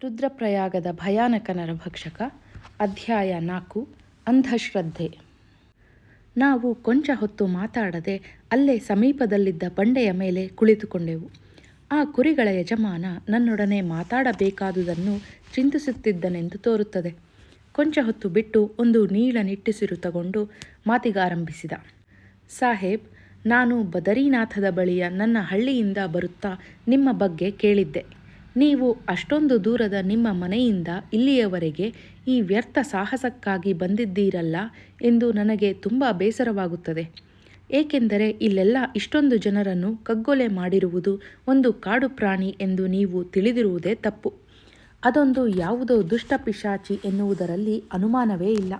ರುದ್ರಪ್ರಯಾಗದ ಭಯಾನಕ ನರಭಕ್ಷಕ. ಅಧ್ಯಾಯ 4. ಅಂಧಶ್ರದ್ಧೆ. ನಾವು ಕೊಂಚ ಹೊತ್ತು ಮಾತಾಡದೆ ಅಲ್ಲೇ ಸಮೀಪದಲ್ಲಿದ್ದ ಬಂಡೆಯ ಮೇಲೆ ಕುಳಿತುಕೊಂಡೆವು. ಆ ಕುರಿಗಳ ಯಜಮಾನ ನನ್ನೊಡನೆ ಮಾತಾಡಬೇಕಾದುದನ್ನು ಚಿಂತಿಸುತ್ತಿದ್ದನೆಂದು ತೋರುತ್ತದೆ. ಕೊಂಚ ಹೊತ್ತು ಬಿಟ್ಟು ಒಂದು ನೀಳ ನಿಟ್ಟುಸಿರು ತಗೊಂಡು ಮಾತಿಗಾರಂಭಿಸಿದ. ಸಾಹೇಬ್, ನಾನು ಬದರೀನಾಥದ ಬಳಿಯ ನನ್ನ ಹಳ್ಳಿಯಿಂದ ಬರುತ್ತಾ ನಿಮ್ಮ ಬಗ್ಗೆ ಕೇಳಿದ್ದೆ. ನೀವು ಅಷ್ಟೊಂದು ದೂರದ ನಿಮ್ಮ ಮನೆಯಿಂದ ಇಲ್ಲಿಯವರೆಗೆ ಈ ವ್ಯರ್ಥ ಸಾಹಸಕ್ಕಾಗಿ ಬಂದಿದ್ದೀರಲ್ಲ ಎಂದು ನನಗೆ ತುಂಬ ಬೇಸರವಾಗುತ್ತದೆ. ಏಕೆಂದರೆ ಇಲ್ಲೆಲ್ಲ ಇಷ್ಟೊಂದು ಜನರನ್ನು ಕಗ್ಗೊಲೆ ಮಾಡಿರುವುದು ಒಂದು ಕಾಡು ಪ್ರಾಣಿ ಎಂದು ನೀವು ತಿಳಿದಿರುವುದೇ ತಪ್ಪು. ಅದೊಂದು ಯಾವುದೋ ದುಷ್ಟ ಪಿಶಾಚಿ ಎನ್ನುವುದರಲ್ಲಿ ಅನುಮಾನವೇ ಇಲ್ಲ.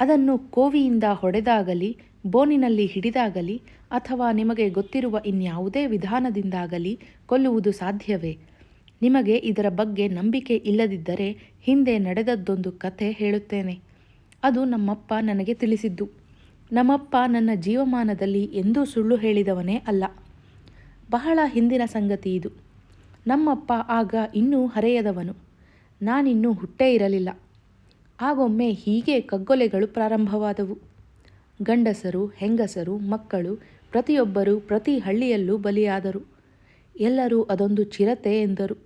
ಅದನ್ನು ಕೋವಿಯಿಂದ ಹೊಡೆದಾಗಲಿ, ಬೋನಿನಲ್ಲಿ ಹಿಡಿದಾಗಲಿ ಅಥವಾ ನಿಮಗೆ ಗೊತ್ತಿರುವ ಇನ್ಯಾವುದೇ ವಿಧಾನದಿಂದಾಗಲಿ ಕೊಲ್ಲುವುದು ಸಾಧ್ಯವೇ? ನಿಮಗೆ ಇದರ ಬಗ್ಗೆ ನಂಬಿಕೆ ಇಲ್ಲದಿದ್ದರೆ ಹಿಂದೆ ನಡೆದದ್ದೊಂದು ಕಥೆ ಹೇಳುತ್ತೇನೆ. ಅದು ನಮ್ಮಪ್ಪ ನನಗೆ ತಿಳಿಸಿದ್ದು. ನಮ್ಮಪ್ಪ ನನ್ನ ಜೀವಮಾನದಲ್ಲಿ ಎಂದೂ ಸುಳ್ಳು ಹೇಳಿದವನೇ ಅಲ್ಲ. ಬಹಳ ಹಿಂದಿನ ಸಂಗತಿ ಇದು. ನಮ್ಮಪ್ಪ ಆಗ ಇನ್ನೂ ಹರೆಯದವನು. ನಾನಿನ್ನೂ ಹುಟ್ಟೇ ಇರಲಿಲ್ಲ. ಆಗೊಮ್ಮೆ ಹೀಗೆ ಕಗ್ಗೊಲೆಗಳು ಪ್ರಾರಂಭವಾದವು. ಗಂಡಸರು, ಹೆಂಗಸರು, ಮಕ್ಕಳು ಪ್ರತಿಯೊಬ್ಬರೂ ಪ್ರತಿ ಹಳ್ಳಿಯಲ್ಲೂ ಬಲಿಯಾದರು. ಎಲ್ಲರೂ ಅದೊಂದು ಚಿರತೆ ಎಂದರು.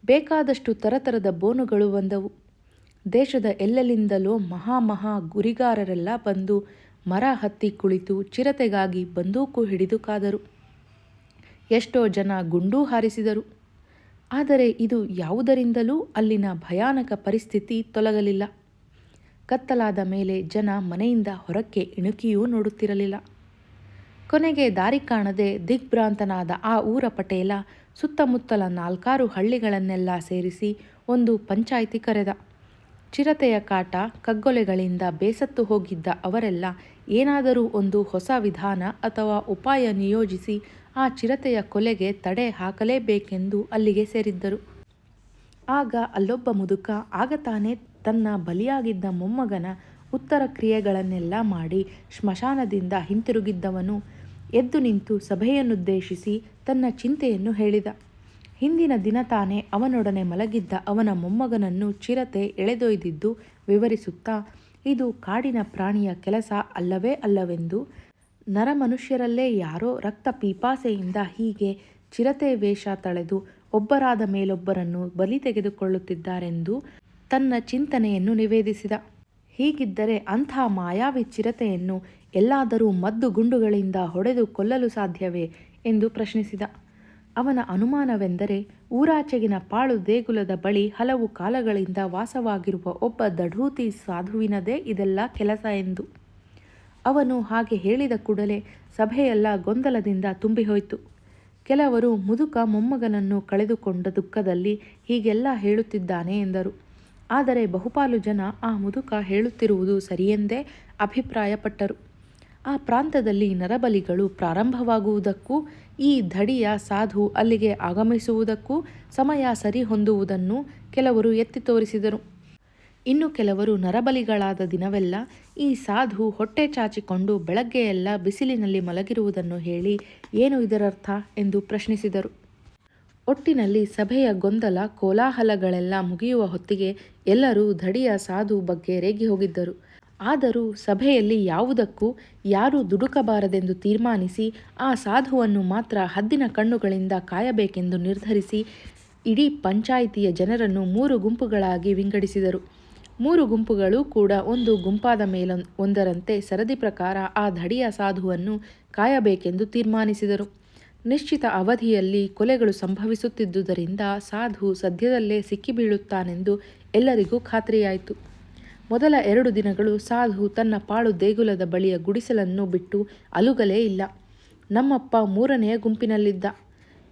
ಬೇಕಾದಷ್ಟು ತರತರದ ಬೋನುಗಳು ಬಂದವು. ದೇಶದ ಎಲ್ಲೆಲ್ಲಿಂದಲೋ ಮಹಾ ಗುರಿಗಾರರೆಲ್ಲ ಬಂದು ಮರ ಹತ್ತಿ ಕುಳಿತು ಚಿರತೆಗಾಗಿ ಬಂದೂಕು ಹಿಡಿದು ಕಾದರು. ಎಷ್ಟೋ ಜನ ಗುಂಡೂ ಹಾರಿಸಿದರು. ಆದರೆ ಇದು ಯಾವುದರಿಂದಲೂ ಅಲ್ಲಿನ ಭಯಾನಕ ಪರಿಸ್ಥಿತಿ ತೊಲಗಲಿಲ್ಲ. ಕತ್ತಲಾದ ಮೇಲೆ ಜನ ಮನೆಯಿಂದ ಹೊರಕ್ಕೆ ಇಣುಕಿಯೂ ನೋಡುತ್ತಿರಲಿಲ್ಲ. ಕೊನೆಗೆ ದಾರಿ ಕಾಣದೆ ದಿಗ್ಭ್ರಾಂತನಾದ ಆ ಊರ ಪಟೇಲ ಸುತ್ತಮುತ್ತಲ 4-6 ಹಳ್ಳಿಗಳನ್ನೆಲ್ಲ ಸೇರಿಸಿ ಒಂದು ಪಂಚಾಯಿತಿ ಕರೆದ. ಚಿರತೆಯ ಕಾಟ, ಕಗ್ಗೊಲೆಗಳಿಂದ ಬೇಸತ್ತು ಹೋಗಿದ್ದ ಅವರೆಲ್ಲ ಏನಾದರೂ ಒಂದು ಹೊಸ ವಿಧಾನ ಅಥವಾ ಉಪಾಯ ನಿಯೋಜಿಸಿ ಆ ಚಿರತೆಯ ಕೊಲೆಗೆ ತಡೆ ಹಾಕಲೇಬೇಕೆಂದು ಅಲ್ಲಿಗೆ ಸೇರಿದ್ದರು. ಆಗ ಅಲ್ಲೊಬ್ಬ ಮುದುಕ ಆಗ ತಾನೇ ತನ್ನ ಬಲಿಯಾಗಿದ್ದ ಮೊಮ್ಮಗನ ಉತ್ತರ ಕ್ರಿಯೆಗಳನ್ನೆಲ್ಲ ಮಾಡಿ ಸ್ಮಶಾನದಿಂದ ಹಿಂತಿರುಗಿದ್ದವನು ಎದ್ದು ನಿಂತು ಸಭೆಯನ್ನುದ್ದೇಶಿಸಿ ತನ್ನ ಚಿಂತೆಯನ್ನು ಹೇಳಿದ. ಹಿಂದಿನ ದಿನ ತಾನೇ ಅವನೊಡನೆ ಮಲಗಿದ್ದ ಅವನ ಮೊಮ್ಮಗನನ್ನು ಚಿರತೆ ಎಳೆದೊಯ್ದಿದ್ದು ವಿವರಿಸುತ್ತಾ, ಇದು ಕಾಡಿನ ಪ್ರಾಣಿಯ ಕೆಲಸ ಅಲ್ಲವೇ ಅಲ್ಲವೆಂದು, ನರಮನುಷ್ಯರಲ್ಲೇ ಯಾರೋ ರಕ್ತ ಪೀಪಾಸೆಯಿಂದ ಹೀಗೆ ಚಿರತೆ ವೇಷ ತಳೆದು ಒಬ್ಬರಾದ ಮೇಲೊಬ್ಬರನ್ನು ಬಲಿ ತೆಗೆದುಕೊಳ್ಳುತ್ತಿದ್ದಾರೆಂದು ತನ್ನ ಚಿಂತನೆಯನ್ನು ನಿವೇದಿಸಿದ. ಹೀಗಿದ್ದರೆ ಅಂಥ ಮಾಯಾವಿ ಚಿರತೆಯನ್ನು ಎಲ್ಲಾದರೂ ಮದ್ದು ಗುಂಡುಗಳಿಂದ ಹೊಡೆದು ಕೊಲ್ಲಲು ಸಾಧ್ಯವೇ ಎಂದು ಪ್ರಶ್ನಿಸಿದ. ಅವನ ಅನುಮಾನವೆಂದರೆ ಊರಾಚೆಗಿನ ಪಾಳು ದೇಗುಲದ ಬಳಿ ಹಲವು ಕಾಲಗಳಿಂದ ವಾಸವಾಗಿರುವ ಒಬ್ಬ ದಢೂತಿ ಸಾಧುವಿನದೇ ಇದೆಲ್ಲ ಕೆಲಸ ಎಂದು. ಅವನು ಹಾಗೆ ಹೇಳಿದ ಕೂಡಲೇ ಸಭೆಯೆಲ್ಲ ಗೊಂದಲದಿಂದ ತುಂಬಿಹೋಯಿತು. ಕೆಲವರು ಮುದುಕ ಮೊಮ್ಮಗನನ್ನು ಕಳೆದುಕೊಂಡ ದುಃಖದಲ್ಲಿ ಹೀಗೆಲ್ಲ ಹೇಳುತ್ತಿದ್ದಾನೆ ಎಂದರು. ಆದರೆ ಬಹುಪಾಲು ಜನ ಆ ಮುದುಕ ಹೇಳುತ್ತಿರುವುದು ಸರಿಯೆಂದೇ ಅಭಿಪ್ರಾಯಪಟ್ಟರು. ಆ ಪ್ರಾಂತದಲ್ಲಿ ನರಬಲಿಗಳು ಪ್ರಾರಂಭವಾಗುವುದಕ್ಕೂ ಈ ಧಡಿಯ ಸಾಧು ಅಲ್ಲಿಗೆ ಆಗಮಿಸುವುದಕ್ಕೂ ಸಮಯ ಸರಿಹೊಂದುವುದನ್ನು ಕೆಲವರು ಎತ್ತಿ ತೋರಿಸಿದರು. ಇನ್ನು ಕೆಲವರು ನರಬಲಿಗಳಾದ ದಿನವೆಲ್ಲ ಈ ಸಾಧು ಹೊಟ್ಟೆ ಚಾಚಿಕೊಂಡು ಬೆಳಗ್ಗೆಯೆಲ್ಲ ಬಿಸಿಲಿನಲ್ಲಿ ಮಲಗಿರುವುದನ್ನು ಹೇಳಿ ಏನು ಇದರರ್ಥ ಎಂದು ಪ್ರಶ್ನಿಸಿದರು. ಒಟ್ಟಿನಲ್ಲಿ ಸಭೆಯ ಗೊಂದಲ ಕೋಲಾಹಲಗಳೆಲ್ಲ ಮುಗಿಯುವ ಹೊತ್ತಿಗೆ ಎಲ್ಲರೂ ಧಡಿಯ ಸಾಧು ಬಗ್ಗೆ ರೇಗಿ ಹೋಗಿದ್ದರು. ಆದರೂ ಸಭೆಯಲ್ಲಿ ಯಾವುದಕ್ಕೂ ಯಾರೂ ದುಡುಕಬಾರದೆಂದು ತೀರ್ಮಾನಿಸಿ ಆ ಸಾಧುವನ್ನು ಮಾತ್ರ ಹದ್ದಿನ ಕಣ್ಣುಗಳಿಂದ ಕಾಯಬೇಕೆಂದು ನಿರ್ಧರಿಸಿ ಇಡೀ ಪಂಚಾಯಿತಿಯ ಜನರನ್ನು 3 ಗುಂಪುಗಳಾಗಿ ವಿಂಗಡಿಸಿದರು. 3 ಗುಂಪುಗಳೂ ಕೂಡ ಒಂದು ಗುಂಪಾದ ಒಂದರಂತೆ ಸರದಿ ಪ್ರಕಾರ ಆ ಧಡಿಯ ಸಾಧುವನ್ನು ಕಾಯಬೇಕೆಂದು ತೀರ್ಮಾನಿಸಿದರು. ನಿಶ್ಚಿತ ಅವಧಿಯಲ್ಲಿ ಕೊಲೆಗಳು ಸಂಭವಿಸುತ್ತಿದ್ದುದರಿಂದ ಸಾಧು ಸದ್ಯದಲ್ಲೇ ಸಿಕ್ಕಿಬೀಳುತ್ತಾನೆಂದು ಎಲ್ಲರಿಗೂ ಖಾತ್ರಿಯಾಯಿತು. ಮೊದಲ 2 ದಿನಗಳು ಸಾಧು ತನ್ನ ಪಾಳು ದೇಗುಲದ ಬಳಿಯ ಗುಡಿಸಲನ್ನು ಬಿಟ್ಟು ಅಲುಗಲೇ ಇಲ್ಲ. ನಮ್ಮಪ್ಪ 3ನೆಯ ಗುಂಪಿನಲ್ಲಿದ್ದ.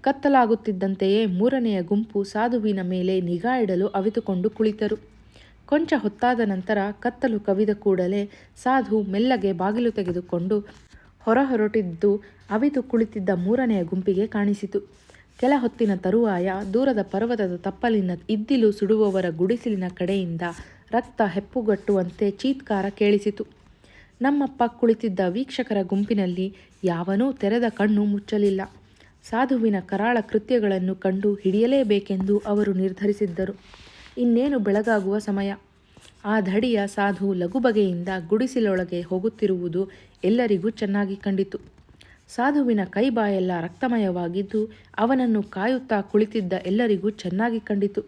ಕತ್ತಲಾಗುತ್ತಿದ್ದಂತೆಯೇ 3ನೆಯ ಗುಂಪು ಸಾಧುವಿನ ಮೇಲೆ ನಿಗಾ ಇಡಲು ಅವಿತುಕೊಂಡು ಕುಳಿತರು. ಕೊಂಚ ಹೊತ್ತಾದ ನಂತರ ಕತ್ತಲು ಕವಿದ ಕೂಡಲೇ ಸಾಧು ಮೆಲ್ಲಗೆ ಬಾಗಿಲು ತೆಗೆದುಕೊಂಡು ಹೊರಟಿದ್ದು ಅವಿತು ಕುಳಿತಿದ್ದ 3ನೆಯ ಗುಂಪಿಗೆ ಕಾಣಿಸಿತು. ಕೆಲ ಹೊತ್ತಿನ ತರುವಾಯ ದೂರದ ಪರ್ವತದ ತಪ್ಪಲಿನ ಇದ್ದಿಲು ಸುಡುವವರ ಗುಡಿಸಲಿನ ಕಡೆಯಿಂದ ರಕ್ತ ಹೆಪ್ಪುಗಟ್ಟುವಂತೆ ಚೀತ್ಕಾರ ಕೇಳಿಸಿತು. ನಮ್ಮಪ್ಪ ಕುಳಿತಿದ್ದ ವೀಕ್ಷಕರ ಗುಂಪಿನಲ್ಲಿ ಯಾವನೂ ತೆರೆದ ಕಣ್ಣು ಮುಚ್ಚಲಿಲ್ಲ. ಸಾಧುವಿನ ಕರಾಳ ಕೃತ್ಯಗಳನ್ನು ಕಂಡು ಹಿಡಿಯಲೇಬೇಕೆಂದು ಅವರು ನಿರ್ಧರಿಸಿದ್ದರು. ಇನ್ನೇನು ಬೆಳಗಾಗುವ ಸಮಯ. ಆ ಧಡಿಯ ಸಾಧು ಲಘುಬಗೆಯಿಂದ ಗುಡಿಸಲೊಳಗೆ ಹೋಗುತ್ತಿರುವುದು ಎಲ್ಲರಿಗೂ ಚೆನ್ನಾಗಿ ಕಂಡಿತು. ಸಾಧುವಿನ ಕೈಬಾಯೆಲ್ಲ ರಕ್ತಮಯವಾಗಿದ್ದು ಅವನನ್ನು ಕಾಯುತ್ತಾ ಕುಳಿತಿದ್ದ ಎಲ್ಲರಿಗೂ ಚೆನ್ನಾಗಿ ಕಂಡಿತು.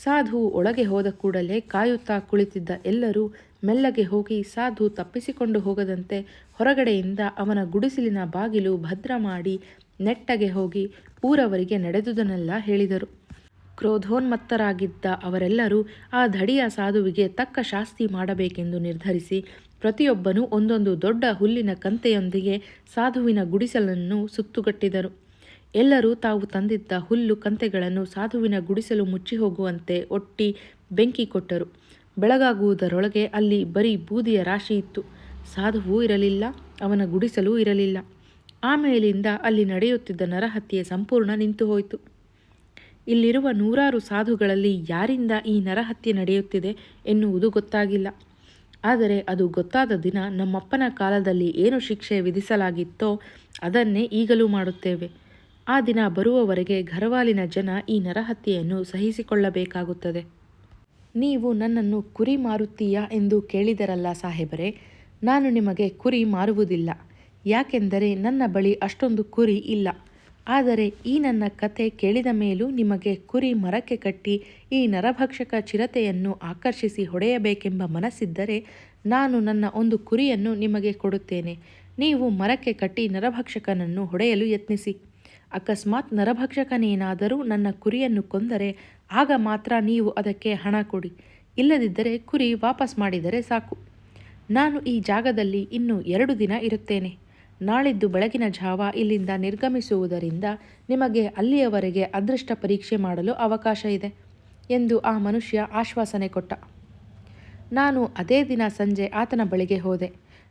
ಸಾಧು ಒಳಗೆ ಹೋದ ಕೂಡಲೇ ಕಾಯುತ್ತಾ ಕುಳಿತಿದ್ದ ಎಲ್ಲರೂ ಮೆಲ್ಲಗೆ ಹೋಗಿ ಸಾಧು ತಪ್ಪಿಸಿಕೊಂಡು ಹೋಗದಂತೆ ಹೊರಗಡೆಯಿಂದ ಅವನ ಗುಡಿಸಲಿನ ಬಾಗಿಲು ಭದ್ರ ಮಾಡಿ ನೆಟ್ಟಗೆ ಹೋಗಿ ಊರವರಿಗೆ ನಡೆದುದನ್ನೆಲ್ಲ ಹೇಳಿದರು. ಕ್ರೋಧೋನ್ಮತ್ತರಾಗಿದ್ದ ಅವರೆಲ್ಲರೂ ಆ ಧಡಿಯ ಸಾಧುವಿಗೆ ತಕ್ಕ ಶಾಸ್ತಿ ಮಾಡಬೇಕೆಂದು ನಿರ್ಧರಿಸಿ ಪ್ರತಿಯೊಬ್ಬನೂ ಒಂದೊಂದು ದೊಡ್ಡ ಹುಲ್ಲಿನ ಕಂತೆಯೊಂದಿಗೆ ಸಾಧುವಿನ ಗುಡಿಸಲನ್ನು ಸುತ್ತುಗಟ್ಟಿದರು. ಎಲ್ಲರೂ ತಾವು ತಂದಿದ್ದ ಹುಲ್ಲು ಕಂತೆಗಳನ್ನು ಸಾಧುವಿನ ಗುಡಿಸಲು ಮುಚ್ಚಿ ಹೋಗುವಂತೆ ಒಟ್ಟಿ ಬೆಂಕಿ ಕೊಟ್ಟರು. ಬೆಳಗಾಗುವುದರೊಳಗೆ ಅಲ್ಲಿ ಬರೀ ಬೂದಿಯ ರಾಶಿ ಇತ್ತು. ಸಾಧುವೂ ಇರಲಿಲ್ಲ, ಅವನ ಗುಡಿಸಲೂ ಇರಲಿಲ್ಲ. ಆಮೇಲಿಂದ ಅಲ್ಲಿ ನಡೆಯುತ್ತಿದ್ದ ನರಹತ್ಯೆ ಸಂಪೂರ್ಣ ನಿಂತು ಹೋಯಿತು. ಇಲ್ಲಿರುವ ನೂರಾರು ಸಾಧುಗಳಲ್ಲಿ ಯಾರಿಂದ ಈ ನರಹತ್ಯೆ ನಡೆಯುತ್ತಿದೆ ಎನ್ನುವುದು ಗೊತ್ತಾಗಿಲ್ಲ. ಆದರೆ ಅದು ಗೊತ್ತಾದ ದಿನ ನಮ್ಮಪ್ಪನ ಕಾಲದಲ್ಲಿ ಏನು ಶಿಕ್ಷೆ ವಿಧಿಸಲಾಗಿತ್ತೋ ಅದನ್ನೇ ಈಗಲೂ ಮಾಡುತ್ತೇವೆ. ಆ ದಿನ ಬರುವವರೆಗೆ ಘರವಾಲಿನ ಜನ ಈ ನರಹತ್ಯೆಯನ್ನು ಸಹಿಸಿಕೊಳ್ಳಬೇಕಾಗುತ್ತದೆ. ನೀವು ನನ್ನನ್ನು ಕುರಿ ಮಾರುತ್ತೀಯಾ ಎಂದು ಕೇಳಿದರಲ್ಲ ಸಾಹೇಬರೇ, ನಾನು ನಿಮಗೆ ಕುರಿ ಮಾರುವುದಿಲ್ಲ. ಯಾಕೆಂದರೆ ನನ್ನ ಬಳಿ ಅಷ್ಟೊಂದು ಕುರಿ ಇಲ್ಲ. ಆದರೆ ಈ ನನ್ನ ಕತೆ ಕೇಳಿದ ಮೇಲೂ ನಿಮಗೆ ಕುರಿ ಮರಕ್ಕೆ ಕಟ್ಟಿ ಈ ನರಭಕ್ಷಕ ಚಿರತೆಯನ್ನು ಆಕರ್ಷಿಸಿ ಹೊಡೆಯಬೇಕೆಂಬ ಮನಸ್ಸಿದ್ದರೆ ನಾನು ನನ್ನ ಒಂದು ಕುರಿಯನ್ನು ನಿಮಗೆ ಕೊಡುತ್ತೇನೆ. ನೀವು ಮರಕ್ಕೆ ಕಟ್ಟಿ ನರಭಕ್ಷಕನನ್ನು ಹೊಡೆಯಲು ಯತ್ನಿಸಿ. ಅಕಸ್ಮಾತ್ ನರಭಕ್ಷಕನೇನಾದರೂ ನನ್ನ ಕುರಿಯನ್ನು ಕೊಂದರೆ ಆಗ ಮಾತ್ರ ನೀವು ಅದಕ್ಕೆ ಹಣ ಕೊಡಿ. ಇಲ್ಲದಿದ್ದರೆ ಕುರಿ ವಾಪಸ್ ಮಾಡಿದರೆ ಸಾಕು. ನಾನು ಈ ಜಾಗದಲ್ಲಿ ಇನ್ನು 2 ದಿನ ಇರುತ್ತೇನೆ. ನಾಳಿದ್ದು ಬೆಳಗಿನ ಜಾವ ಇಲ್ಲಿಂದ ನಿರ್ಗಮಿಸುವುದರಿಂದ ನಿಮಗೆ ಅಲ್ಲಿಯವರೆಗೆ ಅದೃಷ್ಟ ಪರೀಕ್ಷೆ ಮಾಡಲು ಅವಕಾಶ ಇದೆ ಎಂದು ಆ ಮನುಷ್ಯ ಆಶ್ವಾಸನೆ ಕೊಟ್ಟ. ನಾನು ಅದೇ ದಿನ ಸಂಜೆ ಆತನ ಬಳಿಗೆ ಹೋದೆ.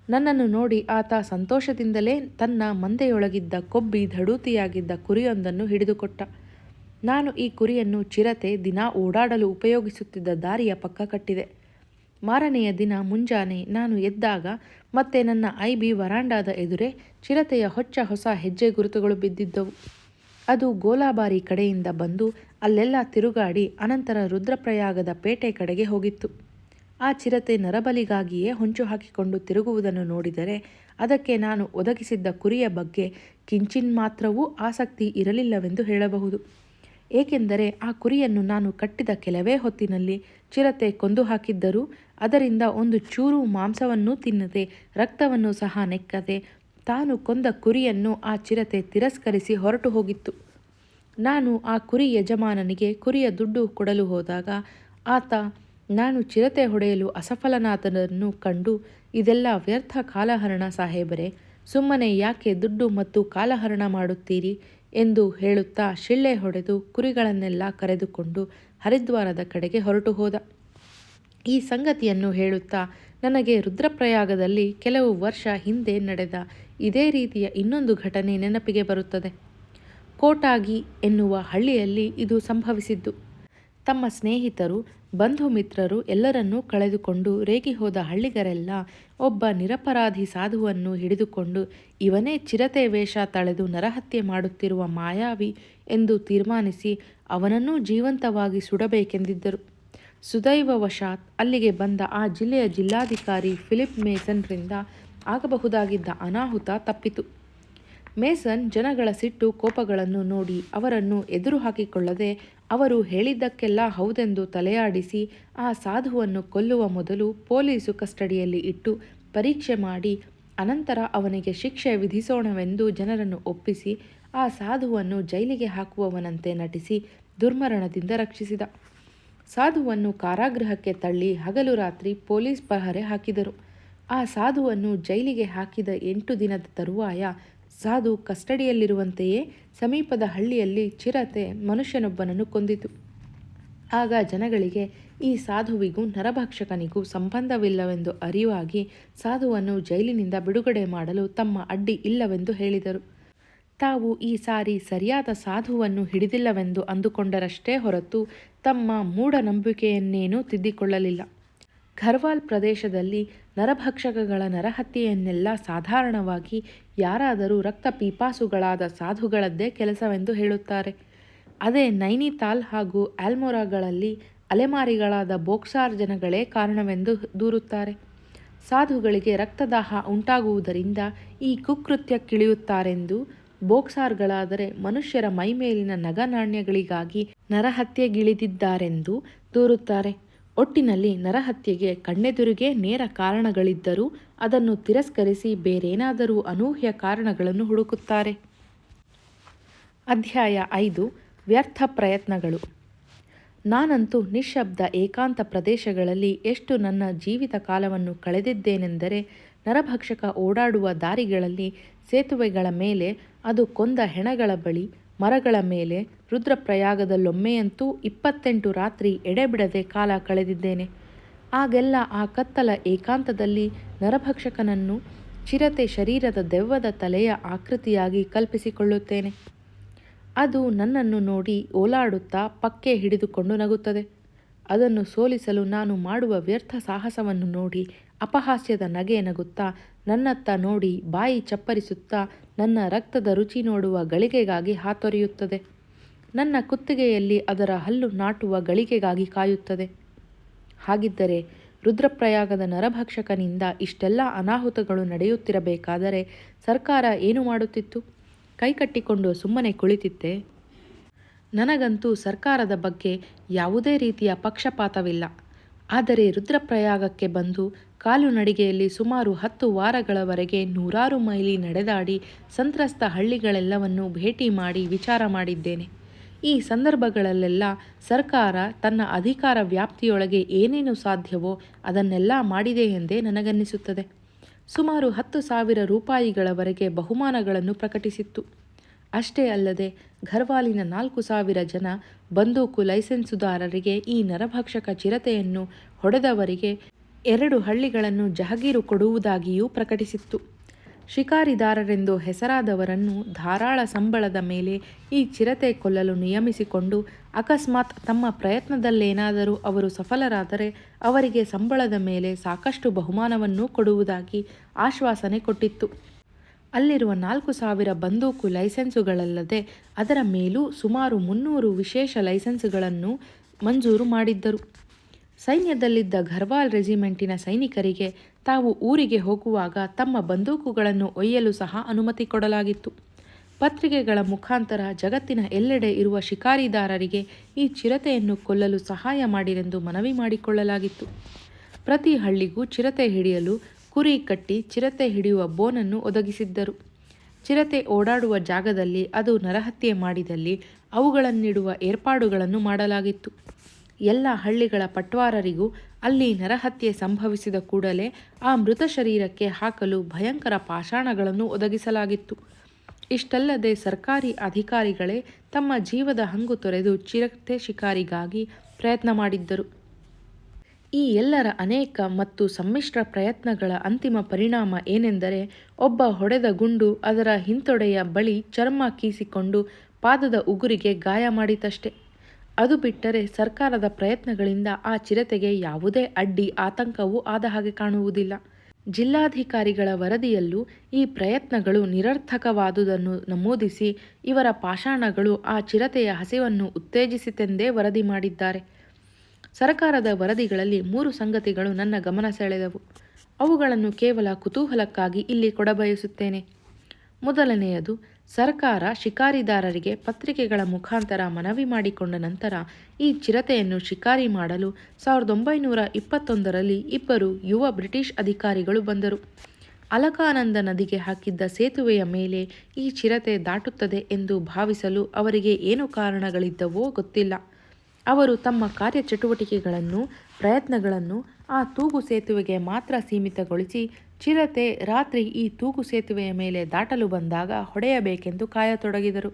ನನ್ನನ್ನು ನೋಡಿ ಆತ ಸಂತೋಷದಿಂದಲೇ ತನ್ನ ಮಂದೆಯೊಳಗಿದ್ದ ಕೊಬ್ಬಿ ಧಡೂತಿಯಾಗಿದ್ದ ಕುರಿಯೊಂದನ್ನು ಹಿಡಿದುಕೊಟ್ಟ. ನಾನು ಈ ಕುರಿಯನ್ನು ಚಿರತೆ ದಿನ ಓಡಾಡಲು ಉಪಯೋಗಿಸುತ್ತಿದ್ದ ದಾರಿಯ ಪಕ್ಕ ಕಟ್ಟಿದೆ. ಮಾರನೆಯ ದಿನ ಮುಂಜಾನೆ ನಾನು ಎದ್ದಾಗ ಮತ್ತೆ ನನ್ನ ಐಬಿ ವರಾಂಡಾದ ಎದುರೇ ಚಿರತೆಯ ಹೊಸ ಹೆಜ್ಜೆ ಗುರುತುಗಳು ಬಿದ್ದಿದ್ದವು. ಅದು ಗೋಲಾಬಾರಿ ಕಡೆಯಿಂದ ಬಂದು ಅಲ್ಲೆಲ್ಲ ತಿರುಗಾಡಿ ಅನಂತರ ರುದ್ರಪ್ರಯಾಗದ ಪೇಟೆ ಕಡೆಗೆ ಹೋಗಿತ್ತು. ಆ ಚಿರತೆ ನರಬಲಿಗಾಗಿಯೇ ಹೊಂಚು ಹಾಕಿಕೊಂಡು ತಿರುಗುವುದನ್ನು ನೋಡಿದರೆ ಅದಕ್ಕೆ ನಾನು ಒದಗಿಸಿದ್ದ ಕುರಿಯ ಬಗ್ಗೆ ಕಿಂಚಿನ್ ಮಾತ್ರವೂ ಆಸಕ್ತಿ ಇರಲಿಲ್ಲವೆಂದು ಹೇಳಬಹುದು. ಏಕೆಂದರೆ ಆ ಕುರಿಯನ್ನು ನಾನು ಕಟ್ಟಿದ ಕೆಲವೇ ಹೊತ್ತಿನಲ್ಲಿ ಚಿರತೆ ಕೊಂದು ಹಾಕಿದ್ದರೂ ಅದರಿಂದ ಒಂದು ಚೂರು ಮಾಂಸವನ್ನೂ ತಿನ್ನದೆ ರಕ್ತವನ್ನು ಸಹ ನೆಕ್ಕದೆ ತಾನು ಕೊಂದ ಕುರಿಯನ್ನು ಆ ಚಿರತೆ ತಿರಸ್ಕರಿಸಿ ಹೊರಟು ಹೋಗಿತ್ತು. ನಾನು ಆ ಕುರಿ ಯಜಮಾನನಿಗೆ ಕುರಿಯ ದುಡ್ಡು ಕೊಡಲು ಹೋದಾಗ ಆತ ನಾನು ಚಿರತೆ ಹೊಡೆಯಲು ಅಸಫಲನಾದನನ್ನು ಕಂಡು ಇದೆಲ್ಲ ವ್ಯರ್ಥ ಕಾಲಹರಣ ಸಾಹೇಬರೇ, ಸುಮ್ಮನೆ ಯಾಕೆ ದುಡ್ಡು ಮತ್ತು ಕಾಲಹರಣ ಮಾಡುತ್ತೀರಿ ಎಂದು ಹೇಳುತ್ತಾ ಶಿಳ್ಳೆ ಹೊಡೆದು ಕುರಿಗಳನ್ನೆಲ್ಲ ಕರೆದುಕೊಂಡು ಹರಿದ್ವಾರದ ಕಡೆಗೆ ಹೊರಟು ಹೋದ. ಈ ಸಂಗತಿಯನ್ನು ಹೇಳುತ್ತಾ ನನಗೆ ರುದ್ರಪ್ರಯಾಗದಲ್ಲಿ ಕೆಲವು ವರ್ಷ ಹಿಂದೆ ನಡೆದ ಇದೇ ರೀತಿಯ ಇನ್ನೊಂದು ಘಟನೆ ನೆನಪಿಗೆ ಬರುತ್ತದೆ. ಕೋಟಾಗಿ ಎನ್ನುವ ಹಳ್ಳಿಯಲ್ಲಿ ಇದು ಸಂಭವಿಸಿದ್ದು. ತಮ್ಮ ಸ್ನೇಹಿತರು, ಬಂಧು ಮಿತ್ರರು ಎಲ್ಲರನ್ನೂ ಕಳೆದುಕೊಂಡು ರೇಗಿ ಹೋದ ಹಳ್ಳಿಗರೆಲ್ಲ ಒಬ್ಬ ನಿರಪರಾಧಿ ಸಾಧುವನ್ನು ಹಿಡಿದುಕೊಂಡು ಇವನೇ ಚಿರತೆ ವೇಷ ತಳೆದು ನರಹತ್ಯೆ ಮಾಡುತ್ತಿರುವ ಮಾಯಾವಿ ಎಂದು ತೀರ್ಮಾನಿಸಿ ಅವನನ್ನೂ ಜೀವಂತವಾಗಿ ಸುಡಬೇಕೆಂದಿದ್ದರು. ಸುದೈವವಶಾತ್ ಅಲ್ಲಿಗೆ ಬಂದ ಆ ಜಿಲ್ಲೆಯ ಜಿಲ್ಲಾಧಿಕಾರಿ ಫಿಲಿಪ್ ಮೇಸನ್ರಿಂದ ಆಗಬಹುದಾಗಿದ್ದ ಅನಾಹುತ ತಪ್ಪಿತು. ಮೇಸನ್ ಜನಗಳ ಸಿಟ್ಟು ಕೋಪಗಳನ್ನು ನೋಡಿ ಅವರನ್ನು ಎದುರು ಹಾಕಿಕೊಳ್ಳದೆ ಅವರು ಹೇಳಿದ್ದಕ್ಕೆಲ್ಲ ಹೌದೆಂದು ತಲೆಯಾಡಿಸಿ ಆ ಸಾಧುವನ್ನು ಕೊಲ್ಲುವ ಮೊದಲು ಪೊಲೀಸು ಕಸ್ಟಡಿಯಲ್ಲಿ ಇಟ್ಟು ಪರೀಕ್ಷೆ ಮಾಡಿ ಅನಂತರ ಅವನಿಗೆ ಶಿಕ್ಷೆ ವಿಧಿಸೋಣವೆಂದು ಜನರನ್ನು ಒಪ್ಪಿಸಿ ಆ ಸಾಧುವನ್ನು ಜೈಲಿಗೆ ಹಾಕುವವನಂತೆ ನಟಿಸಿ ದುರ್ಮರಣದಿಂದ ರಕ್ಷಿಸಿದ. ಸಾಧುವನ್ನು ಕಾರಾಗೃಹಕ್ಕೆ ತಳ್ಳಿ ಹಗಲು ರಾತ್ರಿ ಪೊಲೀಸ್ ಪಹರೆ ಹಾಕಿದರು. ಆ ಸಾಧುವನ್ನು ಜೈಲಿಗೆ ಹಾಕಿದ 8 ದಿನದ ತರುವಾಯ ಸಾಧು ಕಸ್ಟಡಿಯಲ್ಲಿರುವಂತೆಯೇ ಸಮೀಪದ ಹಳ್ಳಿಯಲ್ಲಿ ಚಿರತೆ ಮನುಷ್ಯನೊಬ್ಬನನ್ನು ಕೊಂದಿತು. ಆಗ ಜನಗಳಿಗೆ ಈ ಸಾಧುವಿಗೂ ನರಭಕ್ಷಕನಿಗೂ ಸಂಬಂಧವಿಲ್ಲವೆಂದು ಅರಿವಾಗಿ ಸಾಧುವನ್ನು ಜೈಲಿನಿಂದ ಬಿಡುಗಡೆ ಮಾಡಲು ತಮ್ಮ ಅಡ್ಡಿ ಇಲ್ಲವೆಂದು ಹೇಳಿದರು. ತಾವು ಈ ಸಾರಿ ಸರಿಯಾದ ಸಾಧುವನ್ನು ಹಿಡಿದಿಲ್ಲವೆಂದು ಅಂದುಕೊಂಡರಷ್ಟೇ ಹೊರತು ತಮ್ಮ ಮೂಢನಂಬಿಕೆಯನ್ನೇನೂ ತಿದ್ದಿಕೊಳ್ಳಲಿಲ್ಲ. ಘರ್ವಾಲ್ ಪ್ರದೇಶದಲ್ಲಿ ನರಭಕ್ಷಕಗಳ ನರಹತ್ಯೆಯನ್ನೆಲ್ಲ ಸಾಧಾರಣವಾಗಿ ಯಾರಾದರೂ ರಕ್ತ ಪೀಪಾಸುಗಳಾದ ಸಾಧುಗಳದ್ದೇ ಕೆಲಸವೆಂದು ಹೇಳುತ್ತಾರೆ. ಅದೇ ನೈನಿತಾಲ್ ಹಾಗೂ ಆಲ್ಮೋರಾಗಳಲ್ಲಿ ಅಲೆಮಾರಿಗಳಾದ ಬೋಕ್ಸಾರ್ ಜನಗಳೇ ಕಾರಣವೆಂದು ದೂರುತ್ತಾರೆ. ಸಾಧುಗಳಿಗೆ ರಕ್ತದಾಹ ಉಂಟಾಗುವುದರಿಂದ ಈ ಕುಕೃತ್ಯಕ್ಕಿಳಿಯುತ್ತಾರೆಂದು, ಬೋಕ್ಸಾರ್ಗಳಾದರೆ ಮನುಷ್ಯರ ಮೈಮೇಲಿನ ನಗನಾಣ್ಯಗಳಿಗಾಗಿ ನರಹತ್ಯೆಗಿಳಿದಿದ್ದಾರೆಂದು ದೂರುತ್ತಾರೆ. ಒಟ್ಟಿನಲ್ಲಿ ನರಹತ್ಯೆಗೆ ಕಣ್ಣೆದುರಿಗೆ ನೇರ ಕಾರಣಗಳಿದ್ದರೂ ಅದನ್ನು ತಿರಸ್ಕರಿಸಿ ಬೇರೇನಾದರೂ ಅನೂಹ್ಯ ಕಾರಣಗಳನ್ನು ಹುಡುಕುತ್ತಾರೆ. ಅಧ್ಯಾಯ 5 ವ್ಯರ್ಥ ಪ್ರಯತ್ನಗಳು. ನಾನಂತೂ ನಿಶ್ಶಬ್ದ ಏಕಾಂತ ಪ್ರದೇಶಗಳಲ್ಲಿ ಎಷ್ಟು ನನ್ನ ಜೀವಿತ ಕಾಲವನ್ನು ಕಳೆದಿದ್ದೇನೆಂದರೆ, ನರಭಕ್ಷಕ ಓಡಾಡುವ ದಾರಿಗಳಲ್ಲಿ, ಸೇತುವೆಗಳ ಮೇಲೆ, ಅದು ಕೊಂದ ಹೆಣಗಳ ಬಳಿ, ಮರಗಳ ಮೇಲೆ, ರುದ್ರಪ್ರಯಾಗದಲ್ಲೊಮ್ಮೆಯಂತೂ 28 ರಾತ್ರಿ ಎಡೆಬಿಡದೆ ಕಾಲ ಕಳೆದಿದ್ದೇನೆ. ಆಗೆಲ್ಲ ಆ ಕತ್ತಲ ಏಕಾಂತದಲ್ಲಿ ನರಭಕ್ಷಕನನ್ನು ಚಿರತೆ ಶರೀರದ ದೆವ್ವದ ತಲೆಯ ಆಕೃತಿಯಾಗಿ ಕಲ್ಪಿಸಿಕೊಳ್ಳುತ್ತೇನೆ. ಅದು ನನ್ನನ್ನು ನೋಡಿ ಓಲಾಡುತ್ತಾ ಪಕ್ಕೆ ಹಿಡಿದುಕೊಂಡು ನಗುತ್ತದೆ. ಅದನ್ನು ಸೋಲಿಸಲು ನಾನು ಮಾಡುವ ವ್ಯರ್ಥ ಸಾಹಸವನ್ನು ನೋಡಿ ಅಪಹಾಸ್ಯದ ನಗೆ ನಗುತ್ತಾ ನನ್ನತ್ತ ನೋಡಿ ಬಾಯಿ ಚಪ್ಪರಿಸುತ್ತಾ ನನ್ನ ರಕ್ತದ ರುಚಿ ನೋಡುವ ಗಳಿಗೆಗಾಗಿ ಹಾತೊರೆಯುತ್ತದೆ. ನನ್ನ ಕುತ್ತಿಗೆಯಲ್ಲಿ ಅದರ ಹಲ್ಲು ನಾಟುವ ಗಳಿಗೆಗಾಗಿ ಕಾಯುತ್ತದೆ. ಹಾಗಿದ್ದರೆ ರುದ್ರಪ್ರಯಾಗದ ನರಭಕ್ಷಕನಿಂದ ಇಷ್ಟೆಲ್ಲ ಅನಾಹುತಗಳು ನಡೆಯುತ್ತಿರಬೇಕಾದರೆ ಸರ್ಕಾರ ಏನು ಮಾಡುತ್ತಿತ್ತು? ಕೈಕಟ್ಟಿಕೊಂಡು ಸುಮ್ಮನೆ ಕುಳಿತಿತ್ತೆ? ನನಗಂತೂ ಸರ್ಕಾರದ ಬಗ್ಗೆ ಯಾವುದೇ ರೀತಿಯ ಪಕ್ಷಪಾತವಿಲ್ಲ. ಆದರೆ ರುದ್ರಪ್ರಯಾಗಕ್ಕೆ ಬಂದು ಕಾಲು ನಡಿಗೆಯಲ್ಲಿ ಸುಮಾರು 10 ವಾರಗಳವರೆಗೆ 100 ಮೈಲಿ ನಡೆದಾಡಿ ಸಂತ್ರಸ್ತ ಹಳ್ಳಿಗಳೆಲ್ಲವನ್ನೂ ಭೇಟಿ ಮಾಡಿ ವಿಚಾರ ಮಾಡಿದ್ದೇನೆ. ಈ ಸಂದರ್ಭಗಳಲ್ಲೆಲ್ಲ ಸರ್ಕಾರ ತನ್ನ ಅಧಿಕಾರ ವ್ಯಾಪ್ತಿಯೊಳಗೆ ಏನೇನು ಸಾಧ್ಯವೋ ಅದನ್ನೆಲ್ಲ ಮಾಡಿದೆ ಎಂದೇ ನನಗನ್ನಿಸುತ್ತದೆ. ಸುಮಾರು 10,000 ರೂಪಾಯಿಗಳವರೆಗೆ ಬಹುಮಾನಗಳನ್ನು ಪ್ರಕಟಿಸಿತ್ತು. ಅಷ್ಟೇ ಅಲ್ಲದೆ ಘರ್ವಾಲಿನ 4,000 ಜನ ಬಂದೂಕು ಲೈಸೆನ್ಸುದಾರರಿಗೆ, ಈ ನರಭಕ್ಷಕ ಚಿರತೆಯನ್ನು ಹೊಡೆದವರಿಗೆ 2 ಹಳ್ಳಿಗಳನ್ನು ಜಹಗೀರು ಕೊಡುವುದಾಗಿಯೂ ಪ್ರಕಟಿಸಿತ್ತು. ಶಿಕಾರಿದಾರರೆಂದು ಹೆಸರಾದವರನ್ನು ಧಾರಾಳ ಸಂಬಳದ ಮೇಲೆ ಈ ಚಿರತೆ ಕೊಲ್ಲಲು ನಿಯಮಿಸಿಕೊಂಡು, ಅಕಸ್ಮಾತ್ ತಮ್ಮ ಪ್ರಯತ್ನದಲ್ಲೇನಾದರೂ ಅವರು ಸಫಲರಾದರೆ ಅವರಿಗೆ ಸಂಬಳದ ಮೇಲೆ ಸಾಕಷ್ಟು ಬಹುಮಾನವನ್ನೂ ಕೊಡುವುದಾಗಿ ಆಶ್ವಾಸನೆ ಕೊಟ್ಟಿತ್ತು. ಅಲ್ಲಿರುವ 4,000 ಬಂದೂಕು ಲೈಸೆನ್ಸುಗಳಲ್ಲದೆ ಅದರ ಮೇಲೂ ಸುಮಾರು 300 ವಿಶೇಷ ಲೈಸೆನ್ಸ್ಗಳನ್ನು ಮಂಜೂರು ಮಾಡಿದ್ದರು. ಸೈನ್ಯದಲ್ಲಿದ್ದ ಘರ್ವಾಲ್ ರೆಜಿಮೆಂಟಿನ ಸೈನಿಕರಿಗೆ ತಾವು ಊರಿಗೆ ಹೋಗುವಾಗ ತಮ್ಮ ಬಂದೂಕುಗಳನ್ನು ಒಯ್ಯಲು ಸಹ ಅನುಮತಿ ಕೊಡಲಾಗಿತ್ತು. ಪತ್ರಿಕೆಗಳ ಮುಖಾಂತರ ಜಗತ್ತಿನ ಎಲ್ಲೆಡೆ ಇರುವ ಶಿಕಾರಿದಾರರಿಗೆ ಈ ಚಿರತೆಯನ್ನು ಕೊಲ್ಲಲು ಸಹಾಯ ಮಾಡಿರೆಂದು ಮನವಿ ಮಾಡಿಕೊಳ್ಳಲಾಗಿತ್ತು. ಪ್ರತಿ ಹಳ್ಳಿಗೂ ಚಿರತೆ ಹಿಡಿಯಲು ಕುರಿ ಕಟ್ಟಿ ಚಿರತೆ ಹಿಡಿಯುವ ಬೋನನ್ನು ಒದಗಿಸಿದ್ದರು. ಚಿರತೆ ಓಡಾಡುವ ಜಾಗದಲ್ಲಿ ಅದು ನರಹತ್ಯೆ ಮಾಡಿದಲ್ಲಿ ಅವುಗಳನ್ನಿಡುವ ಏರ್ಪಾಡುಗಳನ್ನು ಮಾಡಲಾಗಿತ್ತು. ಎಲ್ಲ ಹಳ್ಳಿಗಳ ಪಟ್ವಾರರಿಗೂ ಅಲ್ಲಿ ನರಹತ್ಯೆ ಸಂಭವಿಸಿದ ಕೂಡಲೇ ಆ ಮೃತ ಶರೀರಕ್ಕೆ ಹಾಕಲು ಭಯಂಕರ ಪಾಷಾಣಗಳನ್ನು ಒದಗಿಸಲಾಗಿತ್ತು. ಇಷ್ಟಲ್ಲದೆ ಸರ್ಕಾರಿ ಅಧಿಕಾರಿಗಳೇ ತಮ್ಮ ಜೀವದ ಹಂಗು ತೊರೆದು ಚಿರತೆ ಶಿಕಾರಿಗಾಗಿ ಪ್ರಯತ್ನ ಮಾಡಿದ್ದರು. ಈ ಎಲ್ಲರ ಅನೇಕ ಮತ್ತು ಸಮ್ಮಿಶ್ರ ಪ್ರಯತ್ನಗಳ ಅಂತಿಮ ಪರಿಣಾಮ ಏನೆಂದರೆ, ಒಬ್ಬ ಹೊಡೆದ ಗುಂಡು ಅದರ ಹಿಂತೊಡೆಯ ಬಳಿ ಚರ್ಮ ಕೀಸಿಕೊಂಡು ಪಾದದ ಉಗುರಿಗೆ ಗಾಯ ಮಾಡಿತಷ್ಟೆ. ಅದು ಬಿಟ್ಟರೆ ಸರ್ಕಾರದ ಪ್ರಯತ್ನಗಳಿಂದ ಆ ಚಿರತೆಗೆ ಯಾವುದೇ ಅಡ್ಡಿ ಆತಂಕವೂ ಆದ ಹಾಗೆ ಕಾಣುವುದಿಲ್ಲ. ಜಿಲ್ಲಾಧಿಕಾರಿಗಳ ವರದಿಯಲ್ಲೂ ಈ ಪ್ರಯತ್ನಗಳು ನಿರರ್ಥಕವಾದುದನ್ನು ನಮೂದಿಸಿ ಇವರ ಪಾಷಾಣಗಳು ಆ ಚಿರತೆಯ ಹಸಿವನ್ನು ಉತ್ತೇಜಿಸಿತೆಂದೇ ವರದಿ ಮಾಡಿದ್ದಾರೆ. ಸರ್ಕಾರದ ವರದಿಗಳಲ್ಲಿ 3 ಸಂಗತಿಗಳು ನನ್ನ ಗಮನ ಸೆಳೆದವು. ಅವುಗಳನ್ನು ಕೇವಲ ಕುತೂಹಲಕ್ಕಾಗಿ ಇಲ್ಲಿ ಕೊಡಬಯಸುತ್ತೇನೆ. ಮೊದಲನೆಯದು, ಸರ್ಕಾರ ಶಿಕಾರಿದಾರರಿಗೆ ಪತ್ರಿಕೆಗಳ ಮುಖಾಂತರ ಮನವಿ ಮಾಡಿಕೊಂಡ ನಂತರ ಈ ಚಿರತೆಯನ್ನು ಶಿಕಾರಿ ಮಾಡಲು 1921ರಲ್ಲಿ 2 ಯುವ ಬ್ರಿಟಿಷ್ ಅಧಿಕಾರಿಗಳು ಬಂದರು. ಅಲಕಾನಂದ ನದಿಗೆ ಹಾಕಿದ್ದ ಸೇತುವೆಯ ಮೇಲೆ ಈ ಚಿರತೆ ದಾಟುತ್ತದೆ ಎಂದು ಭಾವಿಸಲು ಅವರಿಗೆ ಏನು ಕಾರಣಗಳಿದ್ದವೋ ಗೊತ್ತಿಲ್ಲ. ಅವರು ತಮ್ಮ ಕಾರ್ಯಚಟುವಟಿಕೆಗಳನ್ನು, ಪ್ರಯತ್ನಗಳನ್ನು ಆ ತೂಗು ಸೇತುವೆಗೆ ಮಾತ್ರ ಸೀಮಿತಗೊಳಿಸಿ, ಚಿರತೆ ರಾತ್ರಿ ಈ ತೂಗು ಸೇತುವೆಯ ಮೇಲೆ ದಾಟಲು ಬಂದಾಗ ಹೊಡೆಯಬೇಕೆಂದು ಕಾಯತೊಡಗಿದರು.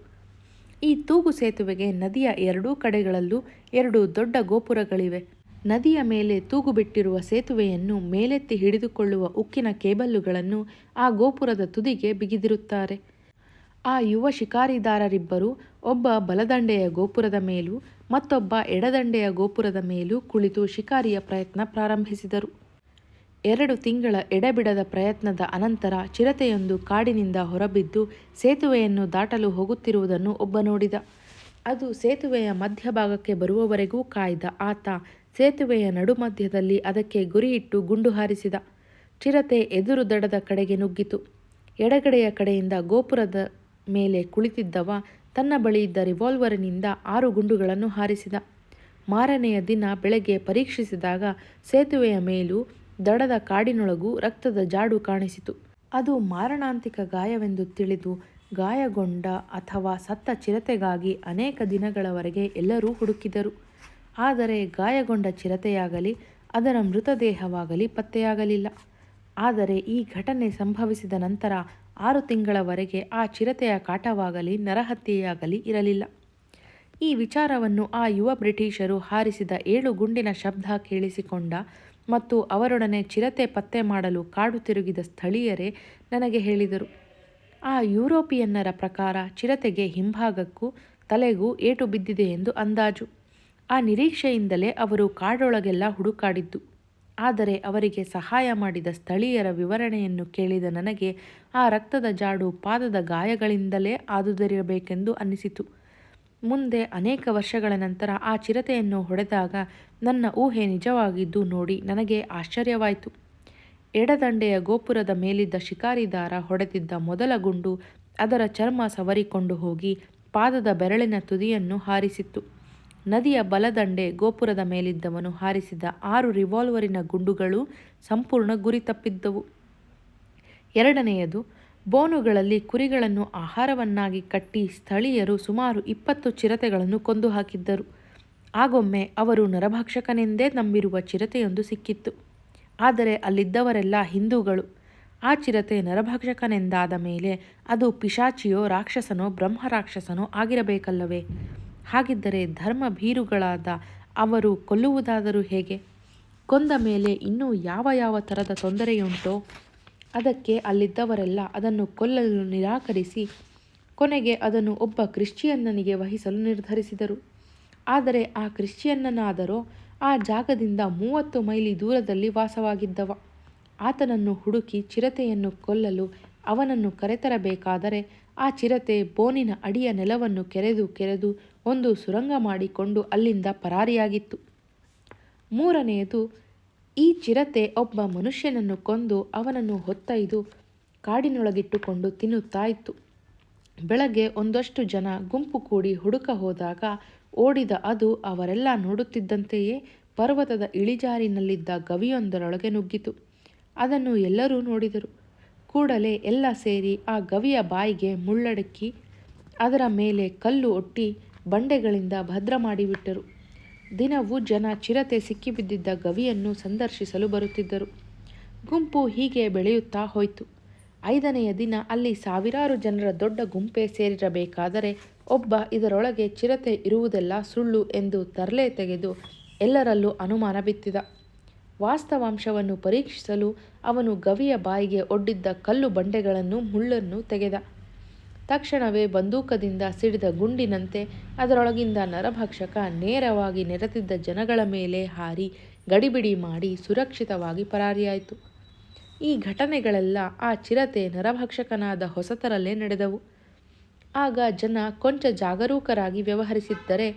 ಈ ತೂಗು ಸೇತುವೆಗೆ ನದಿಯ 2 ಕಡೆಗಳಲ್ಲೂ 2 ದೊಡ್ಡ ಗೋಪುರಗಳಿವೆ. ನದಿಯ ಮೇಲೆ ತೂಗು ಬಿಟ್ಟಿರುವ ಸೇತುವೆಯನ್ನು ಮೇಲೆತ್ತಿ ಹಿಡಿದುಕೊಳ್ಳುವ ಉಕ್ಕಿನ ಕೇಬಲ್ಲುಗಳನ್ನು ಆ ಗೋಪುರದ ತುದಿಗೆ ಬಿಗಿದಿರುತ್ತಾರೆ. ಆ ಯುವ ಶಿಕಾರಿದಾರರಿಬ್ಬರು ಒಬ್ಬ ಬಲದಂಡೆಯ ಗೋಪುರದ ಮೇಲೂ ಮತ್ತೊಬ್ಬ ಎಡದಂಡೆಯ ಗೋಪುರದ ಮೇಲೂ ಕುಳಿತು ಶಿಕಾರಿಯ ಪ್ರಯತ್ನ ಪ್ರಾರಂಭಿಸಿದರು. 2 ತಿಂಗಳ ಎಡೆಬಿಡದ ಪ್ರಯತ್ನದ ಅನಂತರ ಚಿರತೆಯೊಂದು ಕಾಡಿನಿಂದ ಹೊರಬಿದ್ದು ಸೇತುವೆಯನ್ನು ದಾಟಲು ಹೋಗುತ್ತಿರುವುದನ್ನು ಒಬ್ಬ ನೋಡಿದ. ಅದು ಸೇತುವೆಯ ಮಧ್ಯಭಾಗಕ್ಕೆ ಬರುವವರೆಗೂ ಕಾಯ್ದ ಆತ ಸೇತುವೆಯ ನಡುಮಧ್ಯದಲ್ಲಿ ಅದಕ್ಕೆ ಗುರಿಯಿಟ್ಟು ಗುಂಡು ಹಾರಿಸಿದ. ಚಿರತೆ ಎದುರು ದಡದ ಕಡೆಗೆ ನುಗ್ಗಿತು. ಎಡಗಡೆಯ ಕಡೆಯಿಂದ ಗೋಪುರದ ಮೇಲೆ ಕುಳಿತಿದ್ದವ ತನ್ನ ಬಳಿಯಿದ್ದ ರಿವಾಲ್ವರಿನಿಂದ 6 ಗುಂಡುಗಳನ್ನು ಹಾರಿಸಿದ. ಮಾರನೆಯ ದಿನ ಬೆಳಗ್ಗೆ ಪರೀಕ್ಷಿಸಿದಾಗ ಸೇತುವೆಯ ಮೇಲೂ ದಡದ ಕಾಡಿನೊಳಗೂ ರಕ್ತದ ಜಾಡು ಕಾಣಿಸಿತು. ಅದು ಮಾರಣಾಂತಿಕ ಗಾಯವೆಂದು ತಿಳಿದು ಗಾಯಗೊಂಡ ಅಥವಾ ಸತ್ತ ಚಿರತೆಗಾಗಿ ಅನೇಕ ದಿನಗಳವರೆಗೆ ಎಲ್ಲರೂ ಹುಡುಕಿದರು. ಆದರೆ ಗಾಯಗೊಂಡ ಚಿರತೆಯಾಗಲಿ ಅದರ ಮೃತದೇಹವಾಗಲಿ ಪತ್ತೆಯಾಗಲಿಲ್ಲ. ಆದರೆ ಈ ಘಟನೆ ಸಂಭವಿಸಿದ ನಂತರ 6 ತಿಂಗಳವರೆಗೆ ಆ ಚಿರತೆಯ ಕಾಟವಾಗಲಿ ನರಹತ್ಯೆಯಾಗಲಿ ಇರಲಿಲ್ಲ. ಈ ವಿಚಾರವನ್ನು ಆ ಯುವ ಬ್ರಿಟಿಷರು ಹಾರಿಸಿದ 7 ಗುಂಡಿನ ಶಬ್ದ ಕೇಳಿಸಿಕೊಂಡ ಮತ್ತು ಅವರೊಡನೆ ಚಿರತೆ ಪತ್ತೆ ಮಾಡಲು ಕಾಡು ತಿರುಗಿದ ಸ್ಥಳೀಯರೇ ನನಗೆ ಹೇಳಿದರು. ಆ ಯುರೋಪಿಯನ್ನರ ಪ್ರಕಾರ ಚಿರತೆಗೆ ಹಿಂಭಾಗಕ್ಕೂ ತಲೆಗೂ ಏಟು ಬಿದ್ದಿದೆ ಎಂದು ಅಂದಾಜು. ಆ ನಿರೀಕ್ಷೆಯಿಂದಲೇ ಅವರು ಕಾಡೊಳಗೆಲ್ಲ ಹುಡುಕಾಡಿದ್ದು. ಆದರೆ ಅವರಿಗೆ ಸಹಾಯ ಮಾಡಿದ ಸ್ಥಳೀಯರ ವಿವರಣೆಯನ್ನು ಕೇಳಿದ ನನಗೆ ಆ ರಕ್ತದ ಜಾಡು ಪಾದದ ಗಾಯಗಳಿಂದಲೇ ಆದುದರಿರಬೇಕೆಂದು ಅನ್ನಿಸಿತು. ಮುಂದೆ ಅನೇಕ ವರ್ಷಗಳ ನಂತರ ಆ ಚಿರತೆಯನ್ನು ಹೊಡೆದಾಗ ನನ್ನ ಊಹೆ ನಿಜವಾಗಿದ್ದು ನೋಡಿ ನನಗೆ ಆಶ್ಚರ್ಯವಾಯಿತು. ಎಡದಂಡೆಯ ಗೋಪುರದ ಮೇಲಿದ್ದ ಶಿಕಾರಿದಾರ ಹೊಡೆದಿದ್ದ ಮೊದಲ ಗುಂಡು ಅದರ ಚರ್ಮ ಸವರಿಕೊಂಡು ಹೋಗಿ ಪಾದದ ಬೆರಳಿನ ತುದಿಯನ್ನು ಹಾರಿಸಿತ್ತು. ನದಿಯ ಬಲದಂಡೆ ಗೋಪುರದ ಮೇಲಿದ್ದವನು ಹಾರಿಸಿದ 6 ರಿವಾಲ್ವರಿನ ಗುಂಡುಗಳು ಸಂಪೂರ್ಣ ಗುರಿ ತಪ್ಪಿದ್ದವು. ಎರಡನೆಯದು, ಬೋನುಗಳಲ್ಲಿ ಕುರಿಗಳನ್ನು ಆಹಾರವನ್ನಾಗಿ ಕಟ್ಟಿ ಸ್ಥಳೀಯರು ಸುಮಾರು 20 ಚಿರತೆಗಳನ್ನು ಕೊಂದು ಹಾಕಿದ್ದರು. ಆಗೊಮ್ಮೆ ಅವರು ನರಭಕ್ಷಕನೆಂದೇ ನಂಬಿರುವ ಚಿರತೆಯೊಂದು ಸಿಕ್ಕಿತ್ತು. ಆದರೆ ಅಲ್ಲಿದ್ದವರೆಲ್ಲ ಹಿಂದೂಗಳು. ಆ ಚಿರತೆ ನರಭಕ್ಷಕನೆಂದಾದ ಮೇಲೆ ಅದು ಪಿಶಾಚಿಯೋ ರಾಕ್ಷಸನೋ ಬ್ರಹ್ಮರಾಕ್ಷಸನೋ ಆಗಿರಬೇಕಲ್ಲವೇ? ಹಾಗಿದ್ದರೆ ಧರ್ಮ ಭೀರುಗಳಾದ ಅವರು ಕೊಲ್ಲುವುದಾದರೂ ಹೇಗೆ? ಕೊಂದ ಮೇಲೆ ಇನ್ನೂ ಯಾವ ಯಾವ ಥರದ ತೊಂದರೆಯುಂಟೋ? ಅದಕ್ಕೆ ಅಲ್ಲಿದ್ದವರೆಲ್ಲ ಅದನ್ನು ಕೊಲ್ಲಲು ನಿರಾಕರಿಸಿ ಕೊನೆಗೆ ಅದನ್ನು ಒಬ್ಬ ಕ್ರಿಶ್ಚಿಯನ್ನನಿಗೆ ವಹಿಸಲು ನಿರ್ಧರಿಸಿದರು. ಆದರೆ ಆ ಕ್ರಿಶ್ಚಿಯನ್ನನಾದರೋ ಆ ಜಾಗದಿಂದ 30 ಮೈಲಿ ದೂರದಲ್ಲಿ ವಾಸವಾಗಿದ್ದವ. ಆತನನ್ನು ಹುಡುಕಿ ಚಿರತೆಯನ್ನು ಕೊಲ್ಲಲು ಅವನನ್ನು ಕರೆತರಬೇಕಾದರೆ ಆ ಚಿರತೆ ಬೋನಿನ ಅಡಿಯ ನೆಲವನ್ನು ಕೆರೆದು ಒಂದು ಸುರಂಗ ಮಾಡಿಕೊಂಡು ಅಲ್ಲಿಂದ ಪರಾರಿಯಾಗಿತ್ತು. ಮೂರನೆಯದು, ಈ ಚಿರತೆ ಒಬ್ಬ ಮನುಷ್ಯನನ್ನು ಕೊಂದು ಅವನನ್ನು ಹೊತ್ತೊಯ್ದು ಕಾಡಿನೊಳಗಿಟ್ಟುಕೊಂಡು ತಿನ್ನುತ್ತಾ ಇತ್ತು. ಬೆಳಗ್ಗೆ ಒಂದಷ್ಟು ಜನ ಗುಂಪು ಕೂಡಿ ಹುಡುಕ ಹೋದಾಗ ಓಡಿದ ಅದು ಅವರೆಲ್ಲ ನೋಡುತ್ತಿದ್ದಂತೆಯೇ ಪರ್ವತದ ಇಳಿಜಾರಿನಲ್ಲಿದ್ದ ಗವಿಯೊಂದರೊಳಗೆ ನುಗ್ಗಿತು. ಅದನ್ನು ಎಲ್ಲರೂ ನೋಡಿದರು. ಕೂಡಲೇ ಎಲ್ಲ ಸೇರಿ ಆ ಗವಿಯ ಬಾಯಿಗೆ ಮುಳ್ಳಡಕ್ಕಿ ಅದರ ಮೇಲೆ ಕಲ್ಲು ಒಟ್ಟಿ ಬಂಡೆಗಳಿಂದ ಭದ್ರ ಮಾಡಿಬಿಟ್ಟರು. ದಿನವೂ ಜನ ಚಿರತೆ ಸಿಕ್ಕಿಬಿದ್ದಿದ್ದ ಗವಿಯನ್ನು ಸಂದರ್ಶಿಸಲು ಬರುತ್ತಿದ್ದರು. ಗುಂಪು ಹೀಗೆ ಬೆಳೆಯುತ್ತಾ ಹೋಯಿತು. 5ನೆಯ ದಿನ ಅಲ್ಲಿ ಸಾವಿರಾರು ಜನರ ದೊಡ್ಡ ಗುಂಪೇ ಸೇರಿರಬೇಕಾದರೆ ಒಬ್ಬ ಇದರೊಳಗೆ ಚಿರತೆ ಇರುವುದೆಲ್ಲ ಸುಳ್ಳು ಎಂದು ತರ್ಲೆ ತೆಗೆದು ಎಲ್ಲರಲ್ಲೂ ಅನುಮಾನ ಬಿತ್ತಿದ. ವಾಸ್ತವಾಂಶವನ್ನು ಪರೀಕ್ಷಿಸಲು ಅವನು ಗವಿಯ ಬಾಯಿಗೆ ಒಡ್ಡಿದ್ದ ಕಲ್ಲು ಬಂಡೆಗಳನ್ನು ಮುಳ್ಳನ್ನು ತೆಗೆದ. ತಕ್ಷಣವೇ ಬಂದೂಕದಿಂದ ಸಿಡಿದ ಗುಂಡಿನಂತೆ ಅದರೊಳಗಿಂದ ನರಭಕ್ಷಕ ನೇರವಾಗಿ ನೆರೆದಿದ್ದ ಜನಗಳ ಮೇಲೆ ಹಾರಿ ಗಡಿಬಿಡಿ ಮಾಡಿ ಸುರಕ್ಷಿತವಾಗಿ ಪರಾರಿಯಾಯಿತು. ಈ ಘಟನೆಗಳೆಲ್ಲ ಆ ಚಿರತೆ ನರಭಕ್ಷಕನಾದ ಹೊಸತರಲ್ಲೇ ನಡೆದವು. ಆಗ ಜನ ಕೊಂಚ ಜಾಗರೂಕರಾಗಿ ವ್ಯವಹರಿಸಿದ್ದರೆ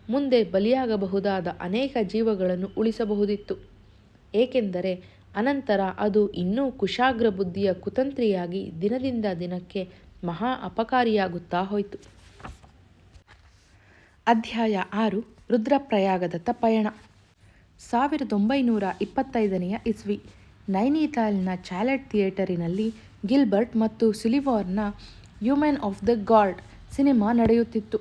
ಮುಂದೆ ಬಲಿಯಾಗಬಹುದಾದ ಅನೇಕ ಜೀವಗಳನ್ನು ಉಳಿಸಬಹುದಿತ್ತು. ಏಕೆಂದರೆ ಅನಂತರ ಅದು ಇನ್ನೂ ಕುಶಾಗ್ರ ಬುದ್ಧಿಯ ಕುತಂತ್ರಿಯಾಗಿ ದಿನದಿಂದ ದಿನಕ್ಕೆ ಮಹಾ ಅಪಕಾರಿಯಾಗುತ್ತಾ ಹೋಯಿತು. ಅಧ್ಯಾಯ 6. ರುದ್ರಪ್ರಯಾಗದತ್ತ ಪಯಣ. 1925ನೇ ಇಸ್ವಿ ನೈನಿತಾಲ್ನ ಚಾಲೆಟ್ ಥಿಯೇಟರಿನಲ್ಲಿ ಗಿಲ್ಬರ್ಟ್ ಮತ್ತು ಸುಲಿವಾನ್ನ human of the god cinema ನಡೆಯುತ್ತಿತ್ತು.